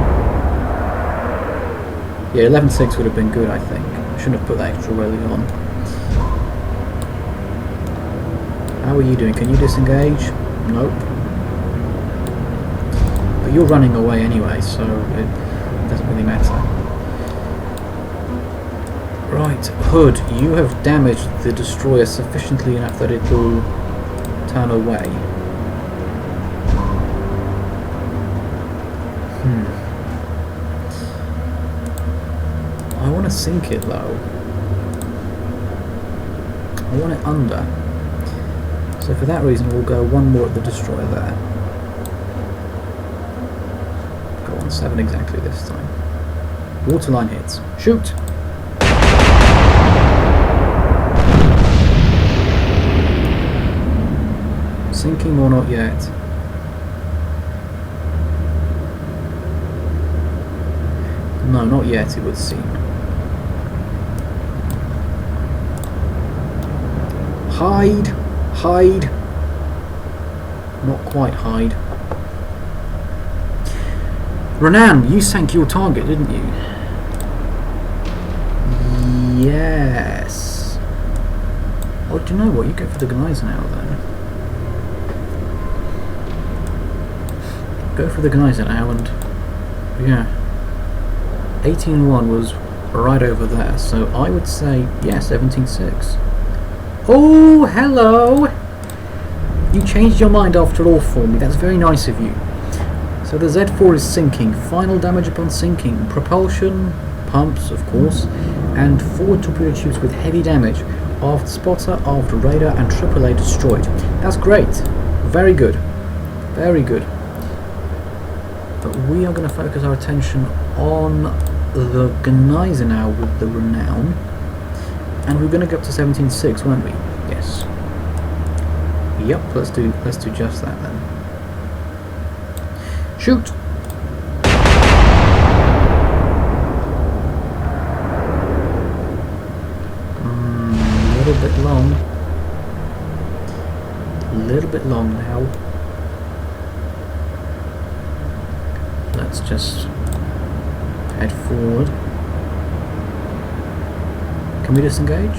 Yeah, 11.6 would have been good, I think. I shouldn't have put that extra welly on. How are you doing? Can you disengage? Nope. But you're running away anyway, so it doesn't really matter. Right, Hood, you have damaged the destroyer sufficiently enough that it will turn away. I want to sink it though. I want it under. So for that reason we'll go one more at the destroyer there. Go on, 7 exactly this time. Waterline hits. Shoot! Sinking or not yet? No, not yet it would seem. Hide! Hide! Not quite hide. Renan, you sank your target, didn't you? Yes. Oh, do you know what? You go for the Gneisenau then. Go for the Gneisenau and... yeah. 18.1 was right over there, so I would say, yeah, 17.6. Oh, hello! You changed your mind after all for me, that's very nice of you. So the Z4 is sinking, final damage upon sinking, propulsion, pumps of course, and forward torpedo tubes with heavy damage. of the spotter, of the radar, and AAA destroyed. That's great. Very good. Very good. But we are going to focus our attention on the Gneiser now with the Renown. And we're going to go up to 17.6, weren't we? Yes. Yep, let's do just that then. Shoot! A little bit long. A little bit long now. Let's just head forward. Can we disengage?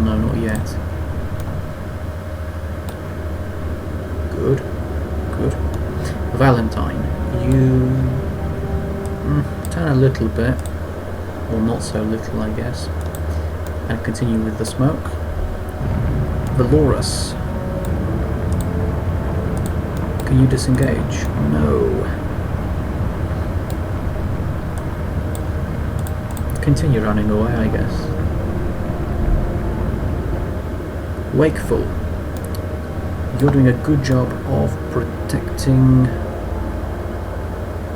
No, not yet. Good. Good. Valentine, you turn a little bit, or not so little I guess, and continue with the smoke. Valorous, can you disengage? No. Continue running away, I guess. Wakeful, you're doing a good job of protecting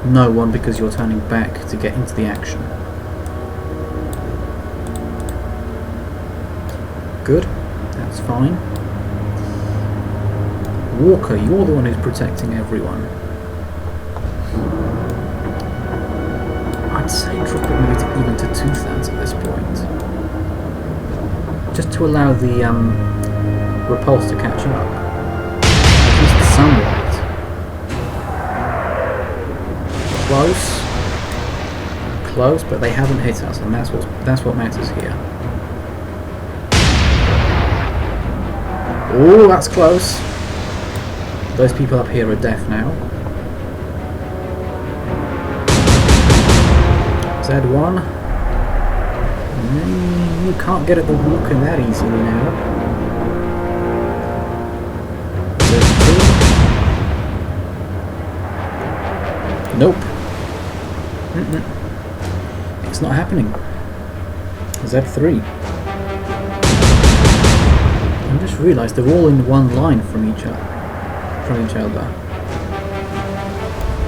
no one because you're turning back to get into the action. Good, that's fine. Walker, you're the one who's protecting everyone. I'd say drop it maybe even to 2,000 at this point. Just to allow the repulse to catch up. At least somewhat. Close. Close, but they haven't hit us, and that's what matters here. Oh, that's close. Those people up here are deaf now. Z1. You can't get at the walker that easily now. Nope. It's not happening. Z3. I just realised they're all in one line from each other.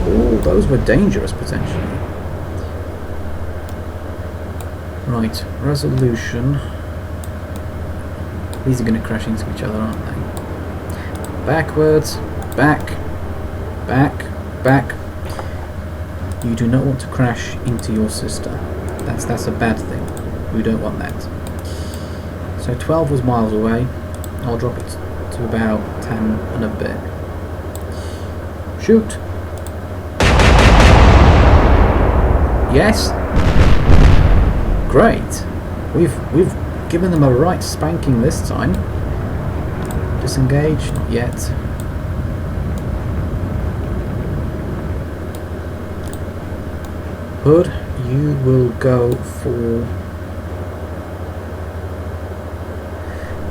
Oh, those were dangerous potentially. Right, resolution. These are going to crash into each other, aren't they? Backwards, back, back, back. You do not want to crash into your sister. That's a bad thing. We don't want that. So 12 was miles away. I'll drop it to about 10 and a bit. Shoot! Yes! Great! We've given them a right spanking this time. Disengage? Not yet. Hood, you will go for...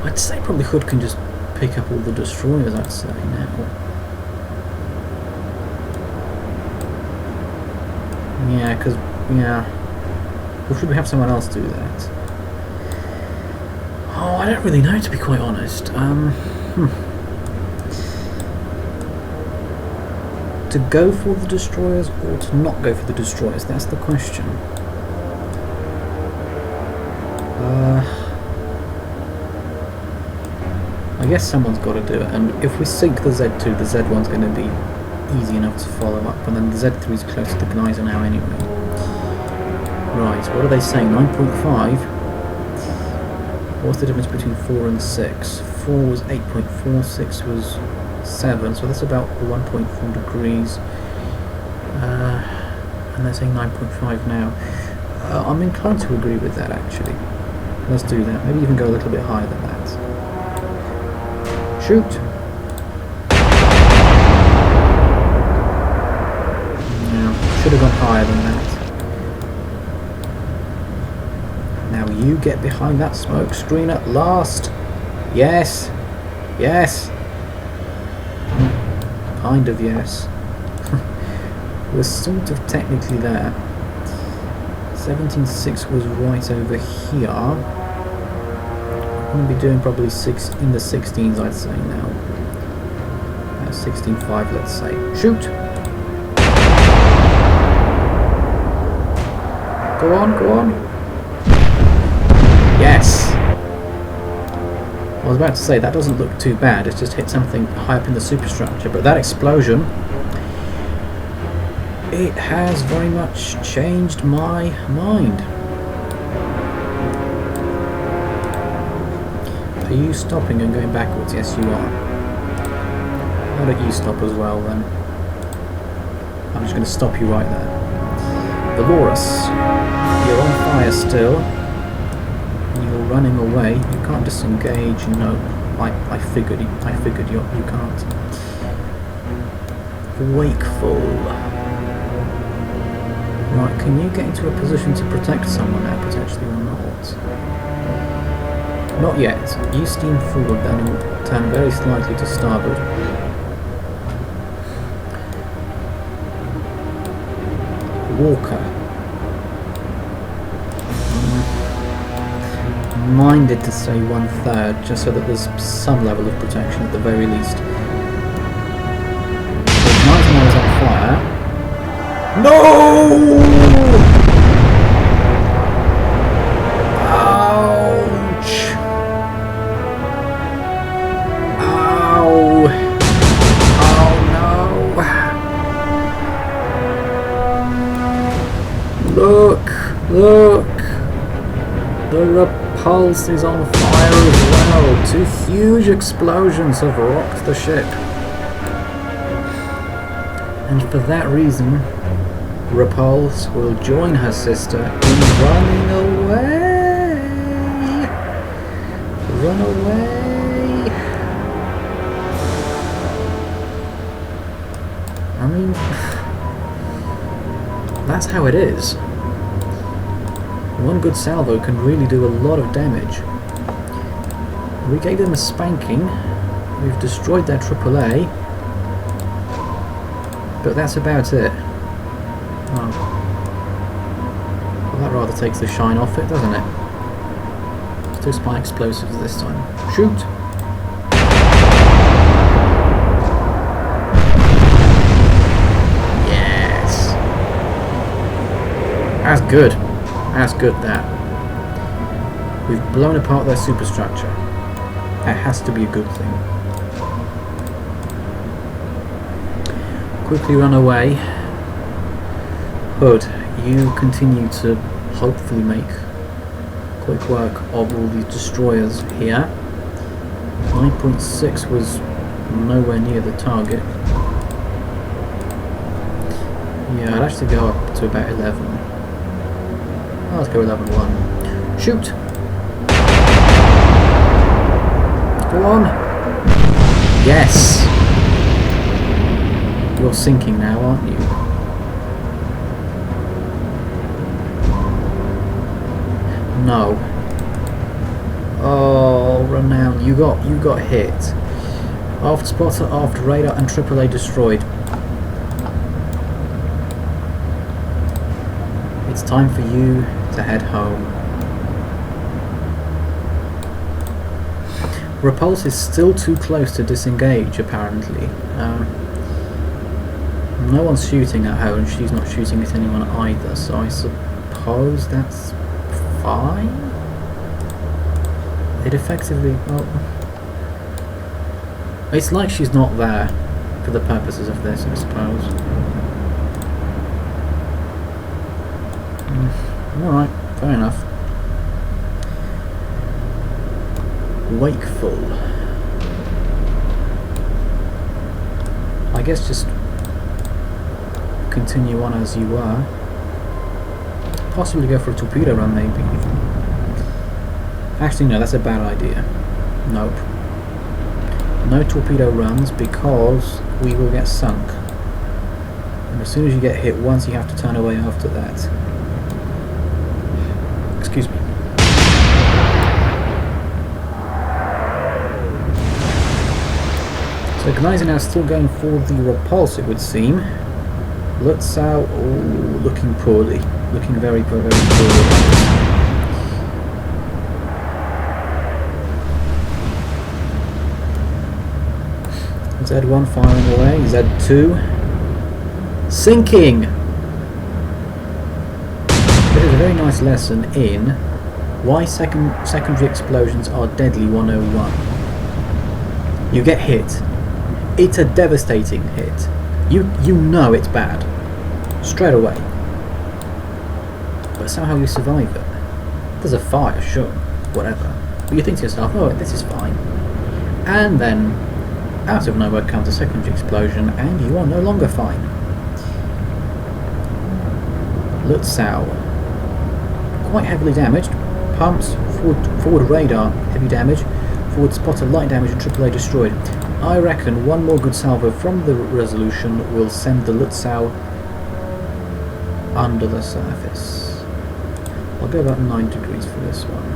I'd say probably Hood can just pick up all the destroyers, I'd say, now. Yeah, because... yeah. Or should we have someone else do that? Oh, I don't really know, to be quite honest. To go for the destroyers or to not go for the destroyers? That's the question. I guess someone's got to do it, and if we sink the Z2, the Z1's going to be easy enough to follow up, and then the Z3's close to the Gneiser now anyway. Right, what are they saying? 9.5? What's the difference between 4 and 6? 4 was 8.4, 6 was 7, so that's about 1.4 degrees. And they're saying 9.5 now. I'm inclined to agree with that, actually. Let's do that. Maybe even go a little bit higher than that. Shoot! No, should have gone higher than that. Now you get behind that smoke screen at last. Yes! Yes! Kind of yes. We're sort of technically there. 17.6 was right over here. I'm going to be doing probably in the 16s, I'd say now. 16.5, let's say. Shoot! Go on, go on. Yes! I was about to say, that doesn't look too bad. It's just hit something high up in the superstructure. But that explosion, it has very much changed my mind. Are you stopping and going backwards? Yes, you are. Why don't you stop as well then? I'm just going to stop you right there. Dolores, you're on fire still. You're running away. You can't disengage. No, I figured you can't. Wakeful. Right, can you get into a position to protect someone now, potentially, or not? Not yet. You steam forward, then turn very slightly to starboard. Walker. Minded to say 1/3, just so that there's some level of protection at the very least. There's 19 hours on fire. No! Ouch! Ow! Oh no! Look! Look! The Repulse is on fire as well. 2 huge explosions have rocked the ship. And for that reason, Repulse will join her sister in running away. Run away. I mean, that's how it is. One good salvo can really do a lot of damage. We gave them a spanking. We've destroyed their AAA. But that's about it. Oh. Well, that rather takes the shine off it, doesn't it? Let's do spine explosives this time. Shoot! Yes! That's good. That's good, that. We've blown apart their superstructure. That has to be a good thing. Quickly run away. Hood, you continue to hopefully make quick work of all these destroyers here. 9.6 was nowhere near the target. Yeah, I'd actually go up to about 11. Oh, let's go 11-1. Shoot! Go on! Yes! You're sinking now, aren't you? No. Oh, Renown, you got hit. Aft spotter, aft radar, and AAA destroyed. It's time for you to head home. Repulse is still too close to disengage, apparently. No one's shooting at her, and she's not shooting at anyone either, so I suppose that's fine? It effectively... well... it's like she's not there for the purposes of this, I suppose. Alright, fair enough. Wakeful. I guess just continue on as you were. Possibly go for a torpedo run, maybe. Actually, no, that's a bad idea. Nope. No torpedo runs because we will get sunk. And as soon as you get hit once, you have to turn away after that. Excuse me. So Gneisenau is still going for the Repulse, it would seem. Lutzow, oh, looking poorly. Looking very, very poorly. Z1 firing away. Z2 sinking. This is a very nice lesson in why secondary explosions are deadly 101. You get hit. It's a devastating hit. You know it's bad straight away, but somehow you survive it. There's a fire, sure, whatever, but you think to yourself, oh, this is fine. And then out of nowhere comes a secondary explosion and you are no longer fine. Lutzow, quite heavily damaged. Pumps, forward radar, heavy damage. Forward spotter, light damage, and AAA destroyed. I reckon one more good salvo from the Resolution will send the Lutzow under the surface. I'll go about 9 degrees for this one.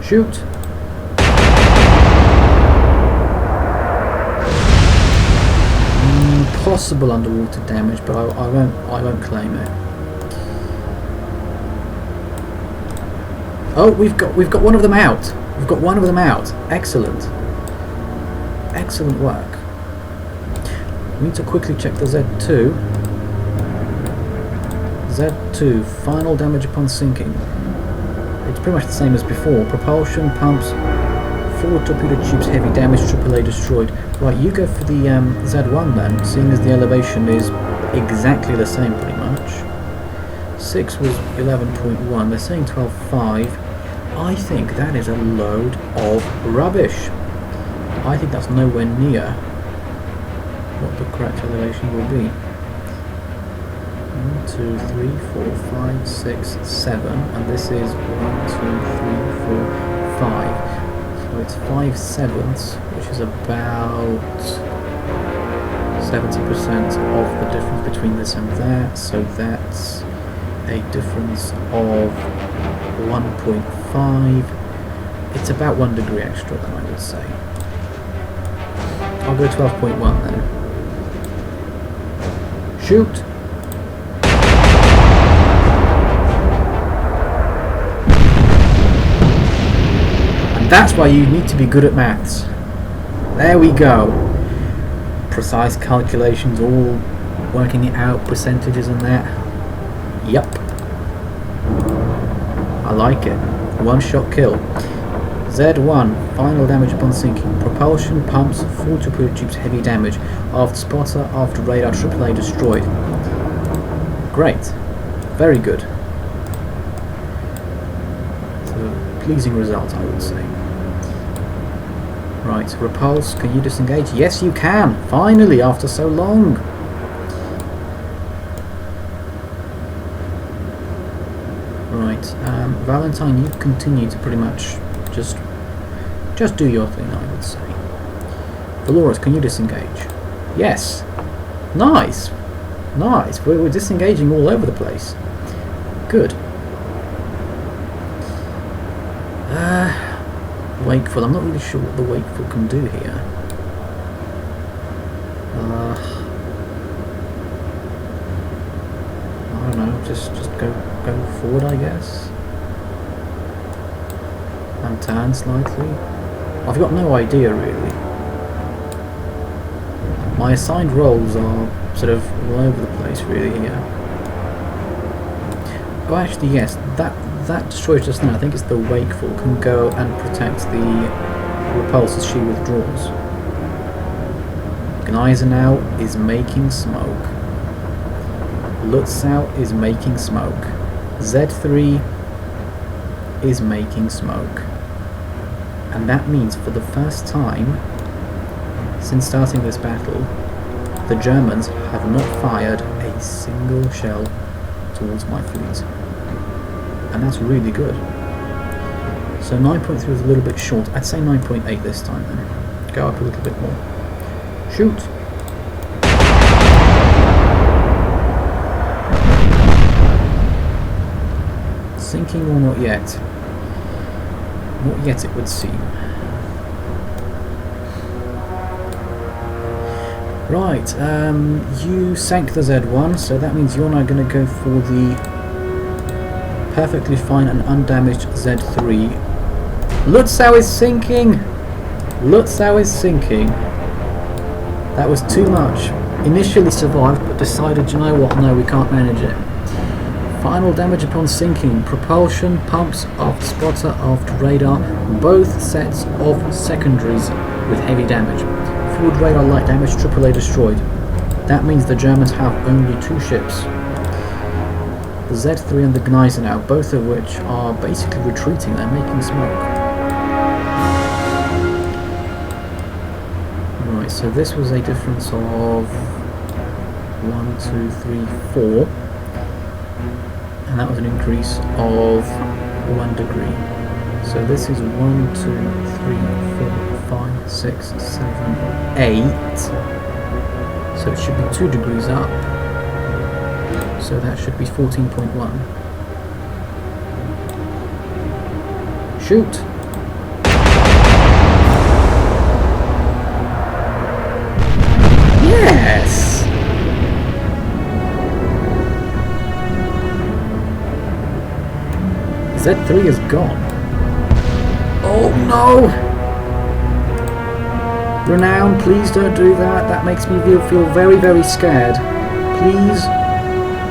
Shoot! Possible underwater damage, but I won't claim it. Oh, we've got one of them out. We've got one of them out. Excellent. Excellent work. We need to quickly check the Z2. Z2, final damage upon sinking. It's pretty much the same as before. Propulsion, pumps, forward torpedo tubes, heavy damage, AAA destroyed. Right, you go for the Z1 then, seeing as the elevation is exactly the same pretty much. 6 was 11.1, they're saying 12.5. I think that is a load of rubbish. I think that's nowhere near what the correct elevation will be. 1, 2, 3, 4, 5, 6, 7, and this is 1, 2, 3, 4, 5. So it's 5/7, which is about 70% of the difference between this and that. So that's a difference of 1.5. It's about 1 degree extra then, I would say. I'll go 12.1 then. Shoot! And that's why you need to be good at maths. There we go. Precise calculations, all working it out, percentages and that. Yep. I like it. One shot kill. Z1, final damage upon sinking. Propulsion, pumps, full torpedo tubes, heavy damage. Aft spotter, aft radar, AAA destroyed. Great. Very good. It's a pleasing result, I would say. Right, repulse, can you disengage? Yes, you can! Finally, after so long! Right, Valentine, you continue to pretty much just do your thing, I would say. Dolores, can you disengage? Yes! Nice! Nice! We're disengaging all over the place. Good. Wakeful, I'm not really sure what the Wakeful can do here. I don't know, just go forward, I guess. And turn slightly. I've got no idea really. My assigned roles are sort of all over the place really here. Oh, actually yes, that destroyer just now, I think it's the Wakeful, can go and protect the Repulse as she withdraws. Gneisenau is making smoke. Lutzow is making smoke. Z3 is making smoke. And that means for the first time since starting this battle, the Germans have not fired a single shell towards my fleet. And that's really good. So 9.3 was a little bit short. I'd say 9.8 this time then. Go up a little bit more. Shoot! Sinking or not yet? Not yet, it would seem. Right, you sank the Z1, so that means you're now going to go for the perfectly fine and undamaged Z3. Lutzow is sinking! Lutzow is sinking. That was too much. Initially survived, but decided, you know what, no, we can't manage it. Final damage upon sinking. Propulsion, pumps, aft spotter, aft radar. Both sets of secondaries with heavy damage. Forward radar light damage, AAA destroyed. That means the Germans have only 2 ships. The Z3 and the Gneisenau, both of which are basically retreating. They're making smoke. Right, so this was a difference of 1, 2, 3, 4. And that was an increase of 1 degree. So this is 1, 2, 3, 4, 5, 6, 7, 8. So it should be 2 degrees up. So that should be 14.1. Shoot! Yes! Z3 is gone. Oh no! Renown, please don't do that. That makes me feel very, very scared. Please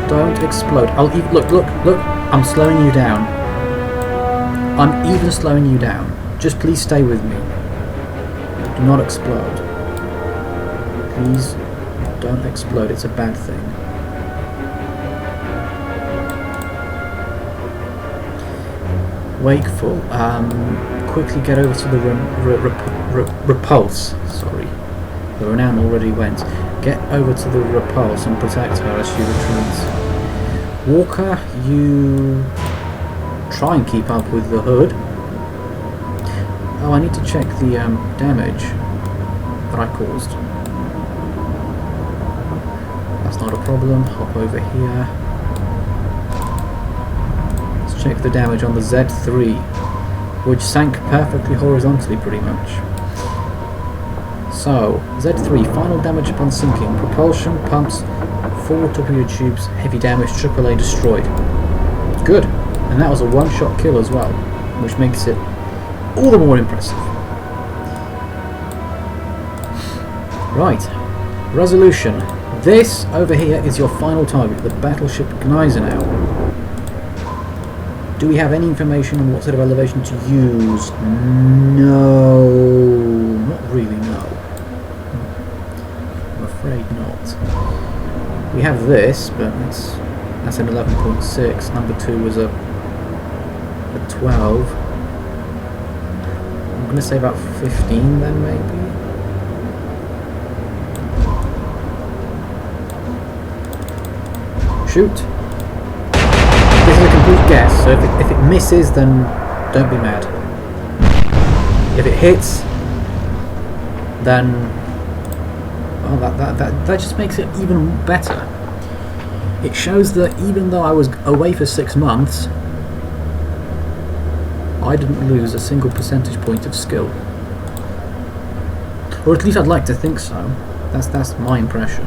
don't explode. Look. I'm slowing you down. I'm even slowing you down. Just please stay with me. Do not explode. Please don't explode. It's a bad thing. Wakeful. Quickly get over to the repulse. Sorry, the Renown already went. Get over to the repulse and protect her as she retreats. Walker, you try and keep up with the hood. Oh, I need to check the damage that I caused. That's not a problem. Hop over here. Check the damage on the Z3, which sank perfectly horizontally pretty much. So, Z3, final damage upon sinking, propulsion, pumps, 4 torpedo tubes, heavy damage, AAA destroyed. Good, and that was a one-shot kill as well, which makes it all the more impressive. Right, resolution. This over here is your final target, the battleship Gneisenau. Do we have any information on what sort of elevation to use? No, not really, no. I'm afraid not. We have this, but that's an 11.6. Number 2 was a 12. I'm going to say about 15 then, maybe. Shoot. This is a complete guess, so if it misses, then don't be mad. If it hits, then oh, that just makes it even better. It shows that even though I was away for 6 months, I didn't lose a single percentage point of skill. Or at least I'd like to think so. That's my impression.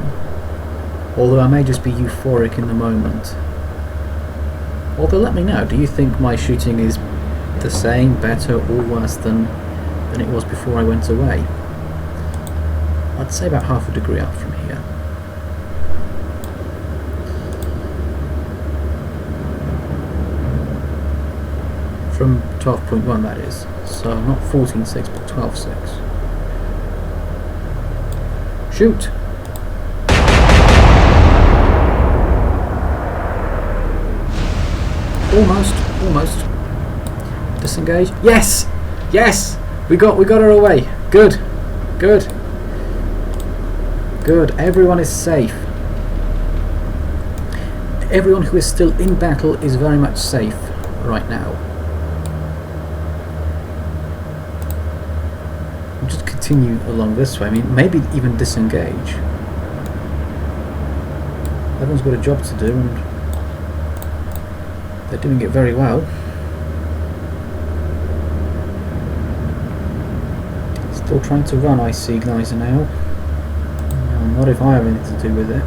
Although I may just be euphoric in the moment. Although let me know, do you think my shooting is the same, better or worse than it was before I went away? I'd say about half a degree up from here. From 12.1 that is, so not 14.6 but 12.6. Shoot! Almost. Disengage. Yes! Yes! We got her away. Good. Everyone is safe. Everyone who is still in battle is very much safe right now. We'll just continue along this way. I mean, maybe even disengage. Everyone's got a job to do, and they're doing it very well. Still trying to run, I see Gneisenau. No, not if I have anything to do with it.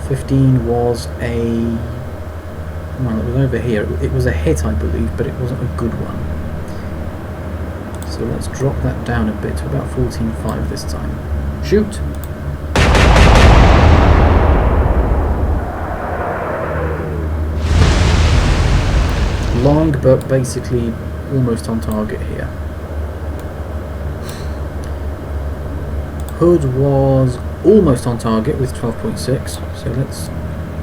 15 was a... well, it was over here. It was a hit, I believe, but it wasn't a good one. So battle. Let's drop that down a bit to about 14.5 this time. Shoot! Long, but basically almost on target here. Hood was almost on target with 12.6, so let's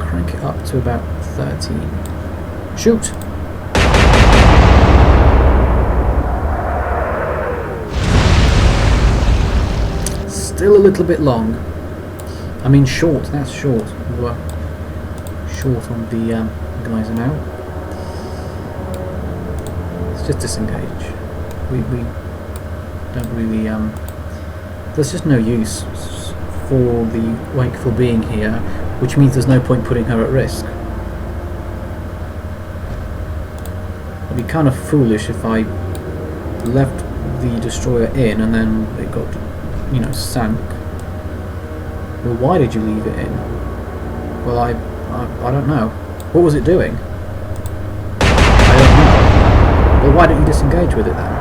crank it up to about 13. Shoot! Still a little bit long. I mean short, that's short. We're short on the guys now. Let's just disengage. We don't really... there's just no use for the Wakeful being here, which means there's no point putting her at risk. It'd be kind of foolish if I left the destroyer in and then it got, you know, sank. Well, why did you leave it in? Well, I don't know. What was it doing? I don't know. Well, why don't you disengage with it then?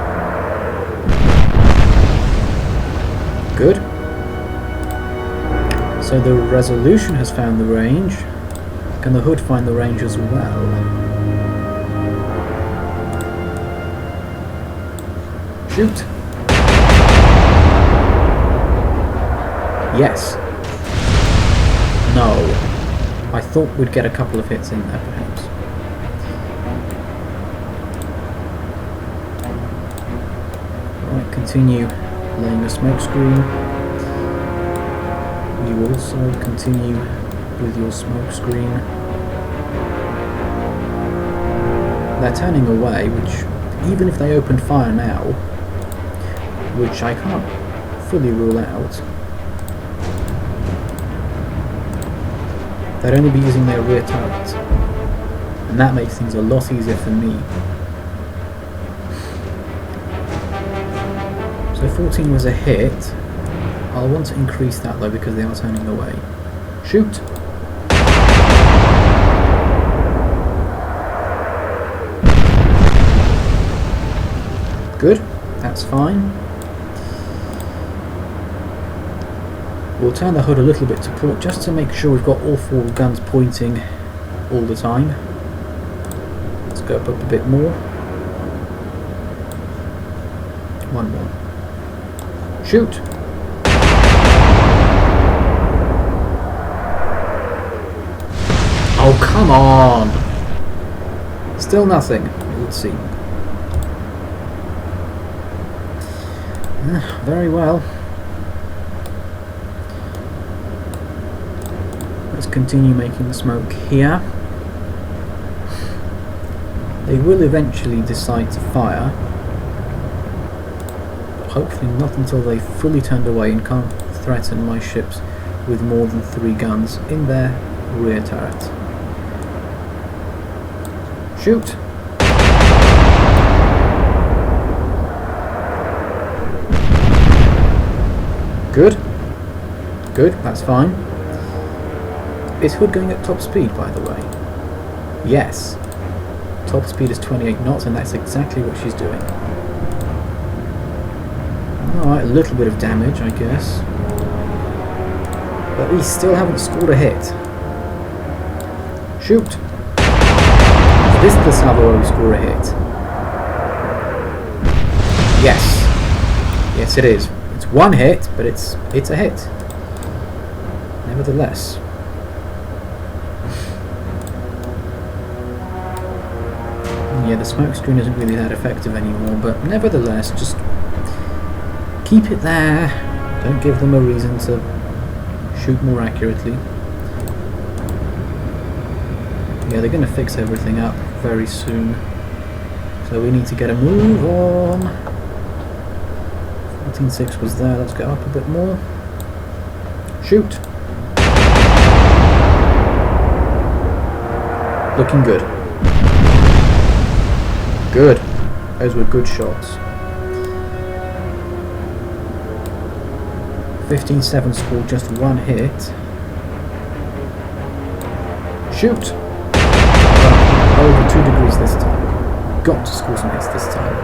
Good. So the Resolution has found the range. Can the Hood find the range as well? Shoot! Yes. No. I thought we'd get a couple of hits in there, perhaps. Right, continue laying a smoke screen. You also continue with your smoke screen. They're turning away, which, even if they opened fire now, which I can't fully rule out, they'd only be using their rear turret, and that makes things a lot easier for me. So 14 was a hit. I'll want to increase that though because they are turning away. Shoot! Good, that's fine. We'll turn the Hood a little bit to port just to make sure we've got all four guns pointing all the time. Let's go up a bit more. One more. Shoot! Oh, come on! Still nothing, it would seem. Very well. Let's continue making the smoke here. They will eventually decide to fire. Hopefully not until they've fully turned away and can't threaten my ships with more than 3 guns in their rear turret. Shoot! Good. Good, that's fine. Is Hood going at top speed, by the way? Yes. Top speed is 28 knots, and that's exactly what she's doing. Alright, a little bit of damage, I guess. But we still haven't scored a hit. Shoot! Is this the salvo where we score a hit? Yes. Yes, it is. It's one hit, but it's a hit. Nevertheless. Yeah, the smoke screen isn't really that effective anymore, but nevertheless, just keep it there. Don't give them a reason to shoot more accurately. Yeah, they're going to fix everything up very soon. So we need to get a move on. 14.6 was there, let's get up a bit more. Shoot! Looking good. Good. Those were good shots. 15.7 scored just one hit. Shoot! Over 2 degrees this time. Got to score some hits this time.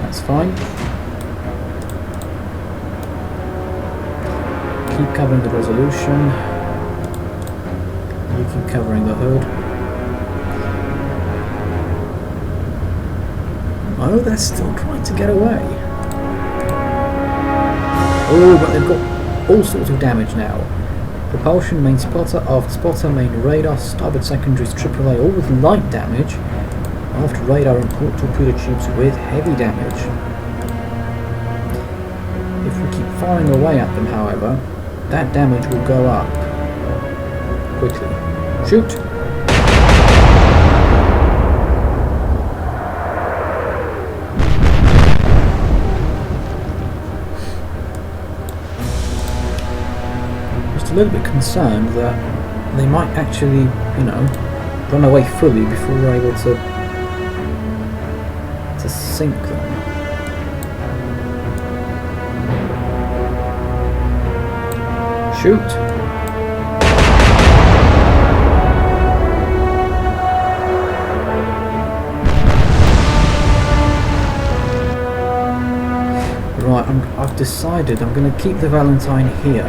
That's fine. Keep covering the resolution. You keep covering the hood. Oh, they're still trying to get away. Oh, but they've got all sorts of damage now. Propulsion, main spotter, aft spotter, main radar, starboard secondaries, AAA, all with light damage. Aft radar and port torpedo tubes with heavy damage. If we keep firing away at them, however, that damage will go up quickly. Shoot! Just a little bit concerned that they might actually, you know, run away fully before we're able to sink them. Shoot! Right, I've decided I'm going to keep the Valentine here.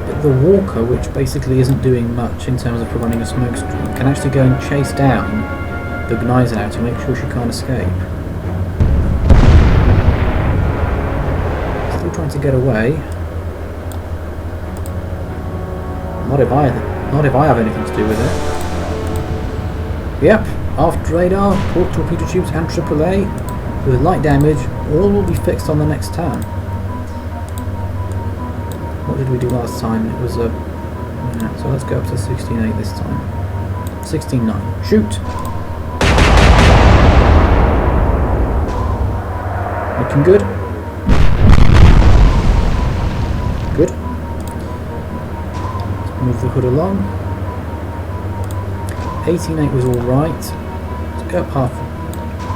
But the Walker, which basically isn't doing much in terms of providing a smoke stream, can actually go and chase down the Gneisenau to make sure she can't escape. Still trying to get away. Not if I have anything to do with it. Yep, aft radar, port torpedo tubes and AAA with light damage. All will be fixed on the next turn. What did we do last time? It was a... Yeah, so let's go up to 16.8 this time. 16.9. Shoot! Looking good. Good. Let's move the hood along. 18.8 was alright. Let's go up half.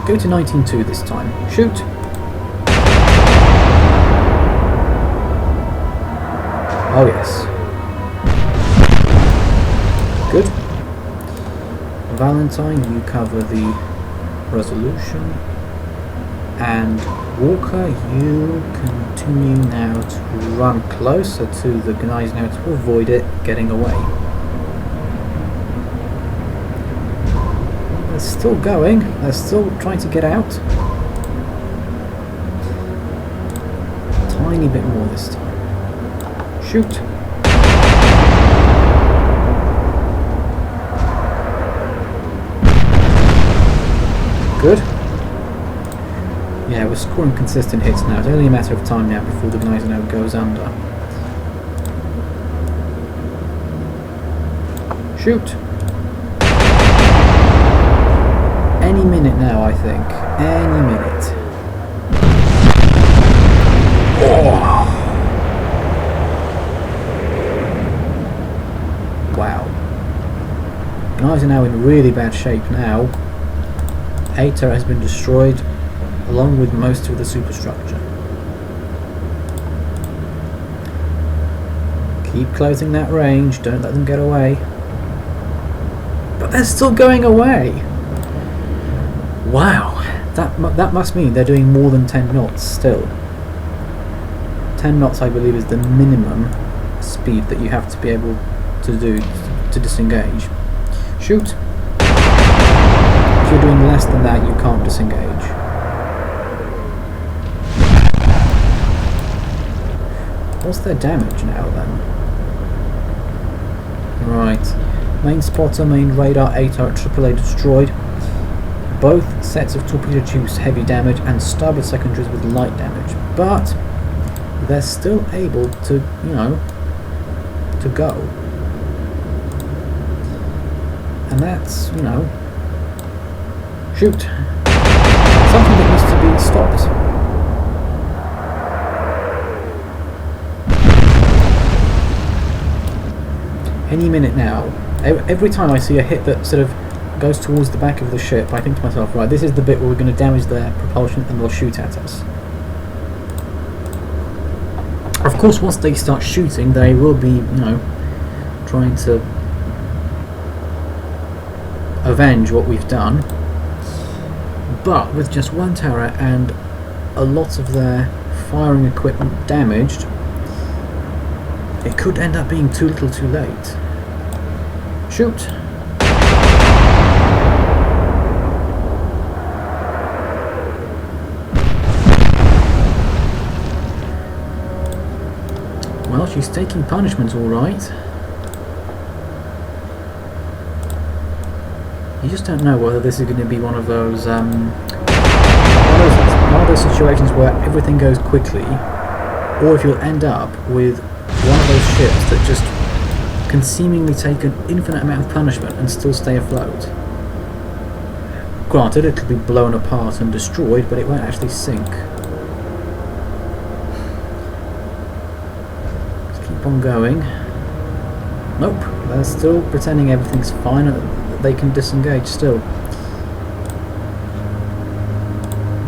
Go to 19.2 this time. Shoot! Oh yes. Good. Valentine, you cover the resolution. And Walker, you continue now to run closer to the Gneisenau to avoid it getting away. They're still going, they're still trying to get out. A tiny bit more this time. Shoot! Good. Yeah, we're scoring consistent hits now. It's only a matter of time now before the Gneisenau goes under. Shoot! Any minute now, I think. Any minute. Oh. Wow. Gneisenau in really bad shape now. Ater has been destroyed, along with most of the superstructure. Keep closing that range, don't let them get away. But they're still going away! Wow, that must mean they're doing more than 10 knots still. 10 knots I believe is the minimum speed that you have to be able to do to disengage. Shoot! If you're doing less than that you can't disengage. What's their damage now then? Right. Main spotter, main radar, ATAR, AAA destroyed. Both sets of torpedo tubes heavy damage and starboard secondaries with light damage. But they're still able to, you know, to go. And that's, you know, shoot. Something that needs to be stopped. Any minute now. Every time I see a hit that sort of goes towards the back of the ship, I think to myself, right, this is the bit where we're going to damage their propulsion and they'll shoot at us. Of course, once they start shooting, they will be, you know, trying to avenge what we've done. But with just one tower and a lot of their firing equipment damaged, it could end up being too little too late. Shoot! Well, she's taking punishment all right. You just don't know whether this is going to be one of those situations where everything goes quickly, or if you'll end up with one of those ships that just can seemingly take an infinite amount of punishment and still stay afloat. Granted, it could be blown apart and destroyed, but it won't actually sink. Let's keep on going. Nope, they're still pretending everything's fine and they can disengage still.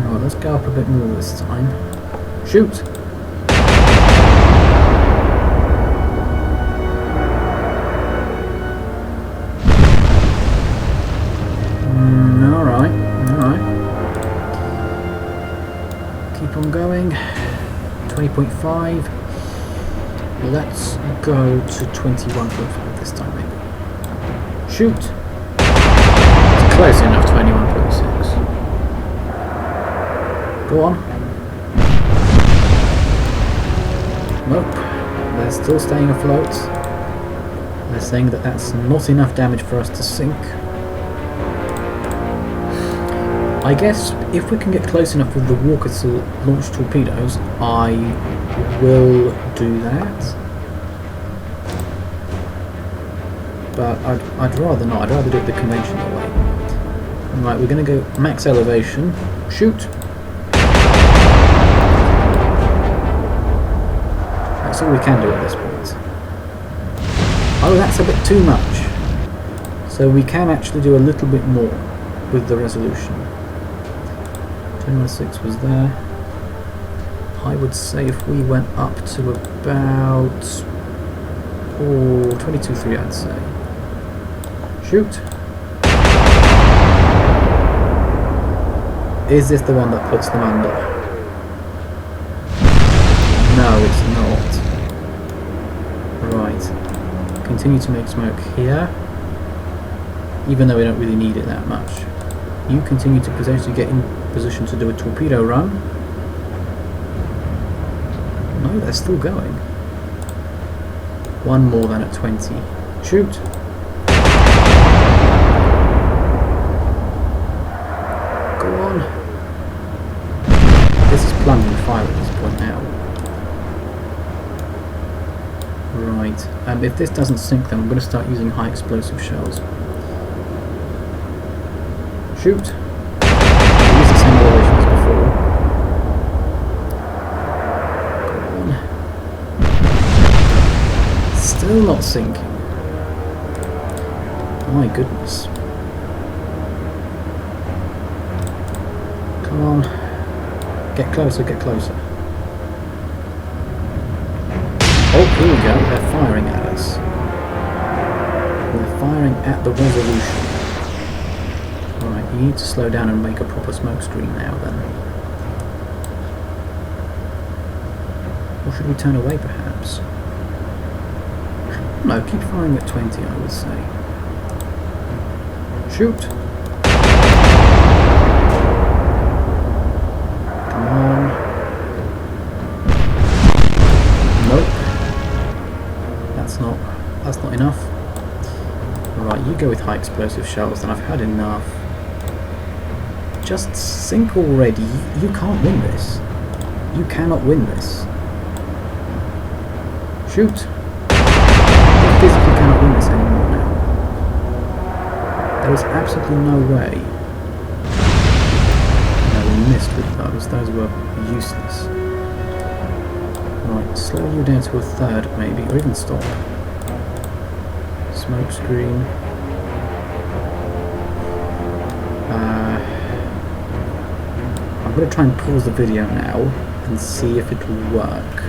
Right, let's go up a bit more this time. Shoot! Alright. Keep on going. 20.5. Let's go to 21.5 this time maybe. Shoot! Close enough, 21.6. Go on. Nope. They're still staying afloat. They're saying that that's not enough damage for us to sink. I guess if we can get close enough with the Walker to launch torpedoes, I will do that. But I'd rather not. I'd rather do it the conventional way. Right, we're going to go max elevation. Shoot! That's all we can do at this point. Oh, that's a bit too much. So we can actually do a little bit more with the resolution. 10.6 was there. I would say if we went up to about 22.3, I'd say. Shoot! Is this the one that puts them under? No, it's not. Right. Continue to make smoke here. Even though we don't really need it that much. You continue to potentially get in position to do a torpedo run. No, they're still going. One more than at 20. Shoot! This is plunging fire at this point now. Right, if this doesn't sink then I'm going to start using high explosive shells. Shoot! Use the same elevation as before. Go on. Still not sinking. My goodness. Come on. Get closer, get closer. Oh, here we go. They're firing at us. They're firing at the resolution. Alright, you need to slow down and make a proper smoke screen now then. Or should we turn away perhaps? No, keep firing at 20 I would say. Shoot! That's not enough. Right, you go with high explosive shells, and I've had enough. Just sink already. You can't win this. You cannot win this. Shoot! You physically cannot win this anymore now. There is absolutely no way. No, we missed with those. Those were useless. Right, slow you down to a third maybe, or even stop. Smoke screen. I'm going to try and pause the video now and see if it will work.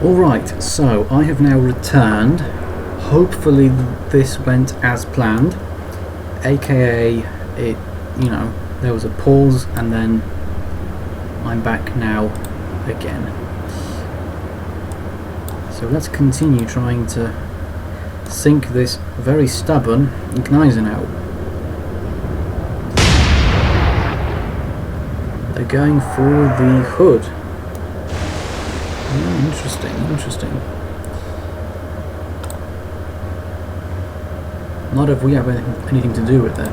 Alright, so I have now returned. Hopefully this went as planned. aka it, you know, there was a pause and then I'm back now again. So let's continue trying to sink this very stubborn Gneisenau. They're going for the hood. Interesting. Not if we have anything to do with it.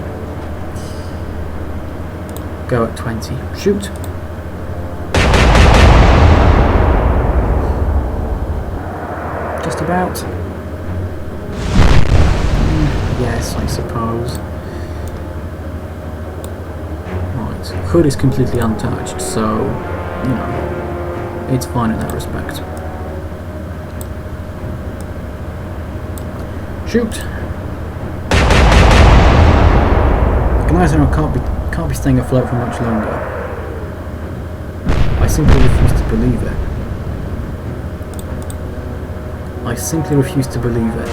Go at 20. Shoot! Just about. Yes, I suppose. Right. Hood is completely untouched, so, you know, it's fine in that respect. Shoot! Gneisenau can't be staying afloat for much longer. I simply refuse to believe it. I simply refuse to believe it.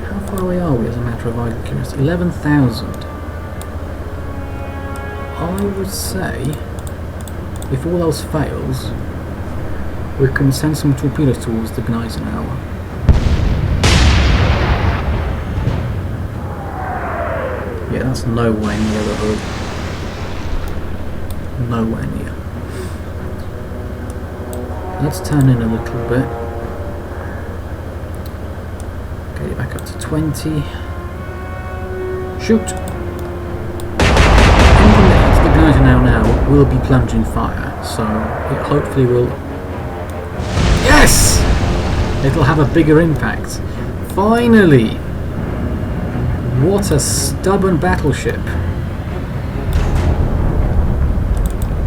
How far away are we as a matter of idle curiosity? 11,000. I would say, if all else fails, we can send some torpedoes towards the Gneisenau. Yeah, that's nowhere near the hood. Nowhere near. Let's turn in a little bit. Get it back up to 20. Shoot! Anything that hits the Gneisenau now will be plunging fire, so it hopefully will... Yes! It'll have a bigger impact. Finally! What a stubborn battleship.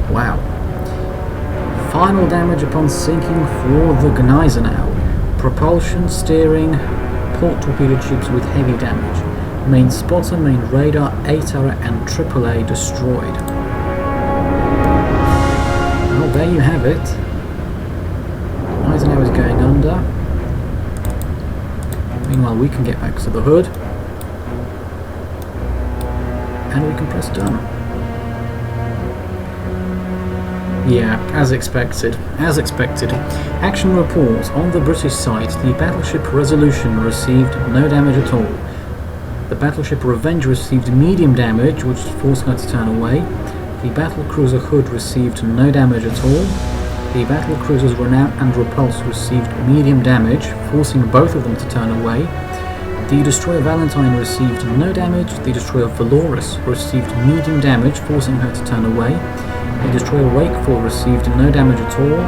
Wow. Final damage upon sinking for the Gneisenau. Propulsion, steering, port torpedo tubes with heavy damage. Main spotter, main radar, A turret and AAA destroyed. Well, there you have it. Gneisenau is going under. Meanwhile, we can get back to the hood. And we can press done. Yeah, as expected. Action report. On the British side, the battleship Resolution received no damage at all. The battleship Revenge received medium damage, which forced her to turn away. The battlecruiser Hood received no damage at all. The battlecruisers Renown and Repulse received medium damage, forcing both of them to turn away. The destroyer Valentine received no damage. The destroyer Valorous received medium damage, forcing her to turn away. The destroyer Wakeful received no damage at all,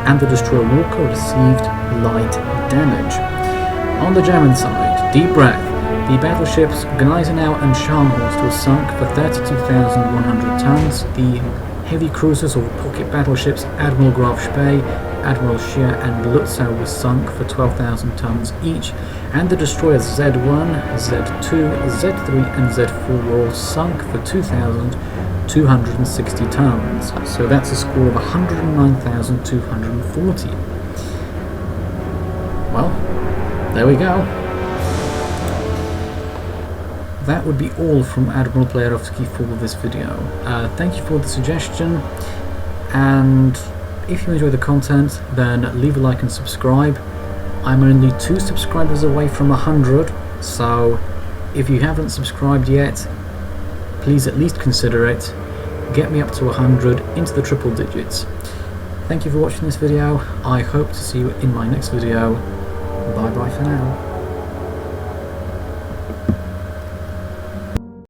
and the destroyer Walker received light damage. On the German side, deep breath. The battleships Gneisenau and Scharnhorst were sunk for 32,100 tons. The heavy cruisers or pocket battleships Admiral Graf Spee, Admiral Scheer and Lutzow were sunk for 12,000 tons each, and the destroyers Z1, Z2, Z3 and Z4 were all sunk for 2,260 tons. So that's a score of 109,240. Well, there we go. That would be all from Admiral Playerovski for this video. Thank you for the suggestion, and if you enjoy the content, then leave a like and subscribe. I'm only 2 subscribers away from 100, so if you haven't subscribed yet, please at least consider it. Get me up to 100, into the triple digits. Thank you for watching this video. I hope to see you in my next video. Bye bye for now.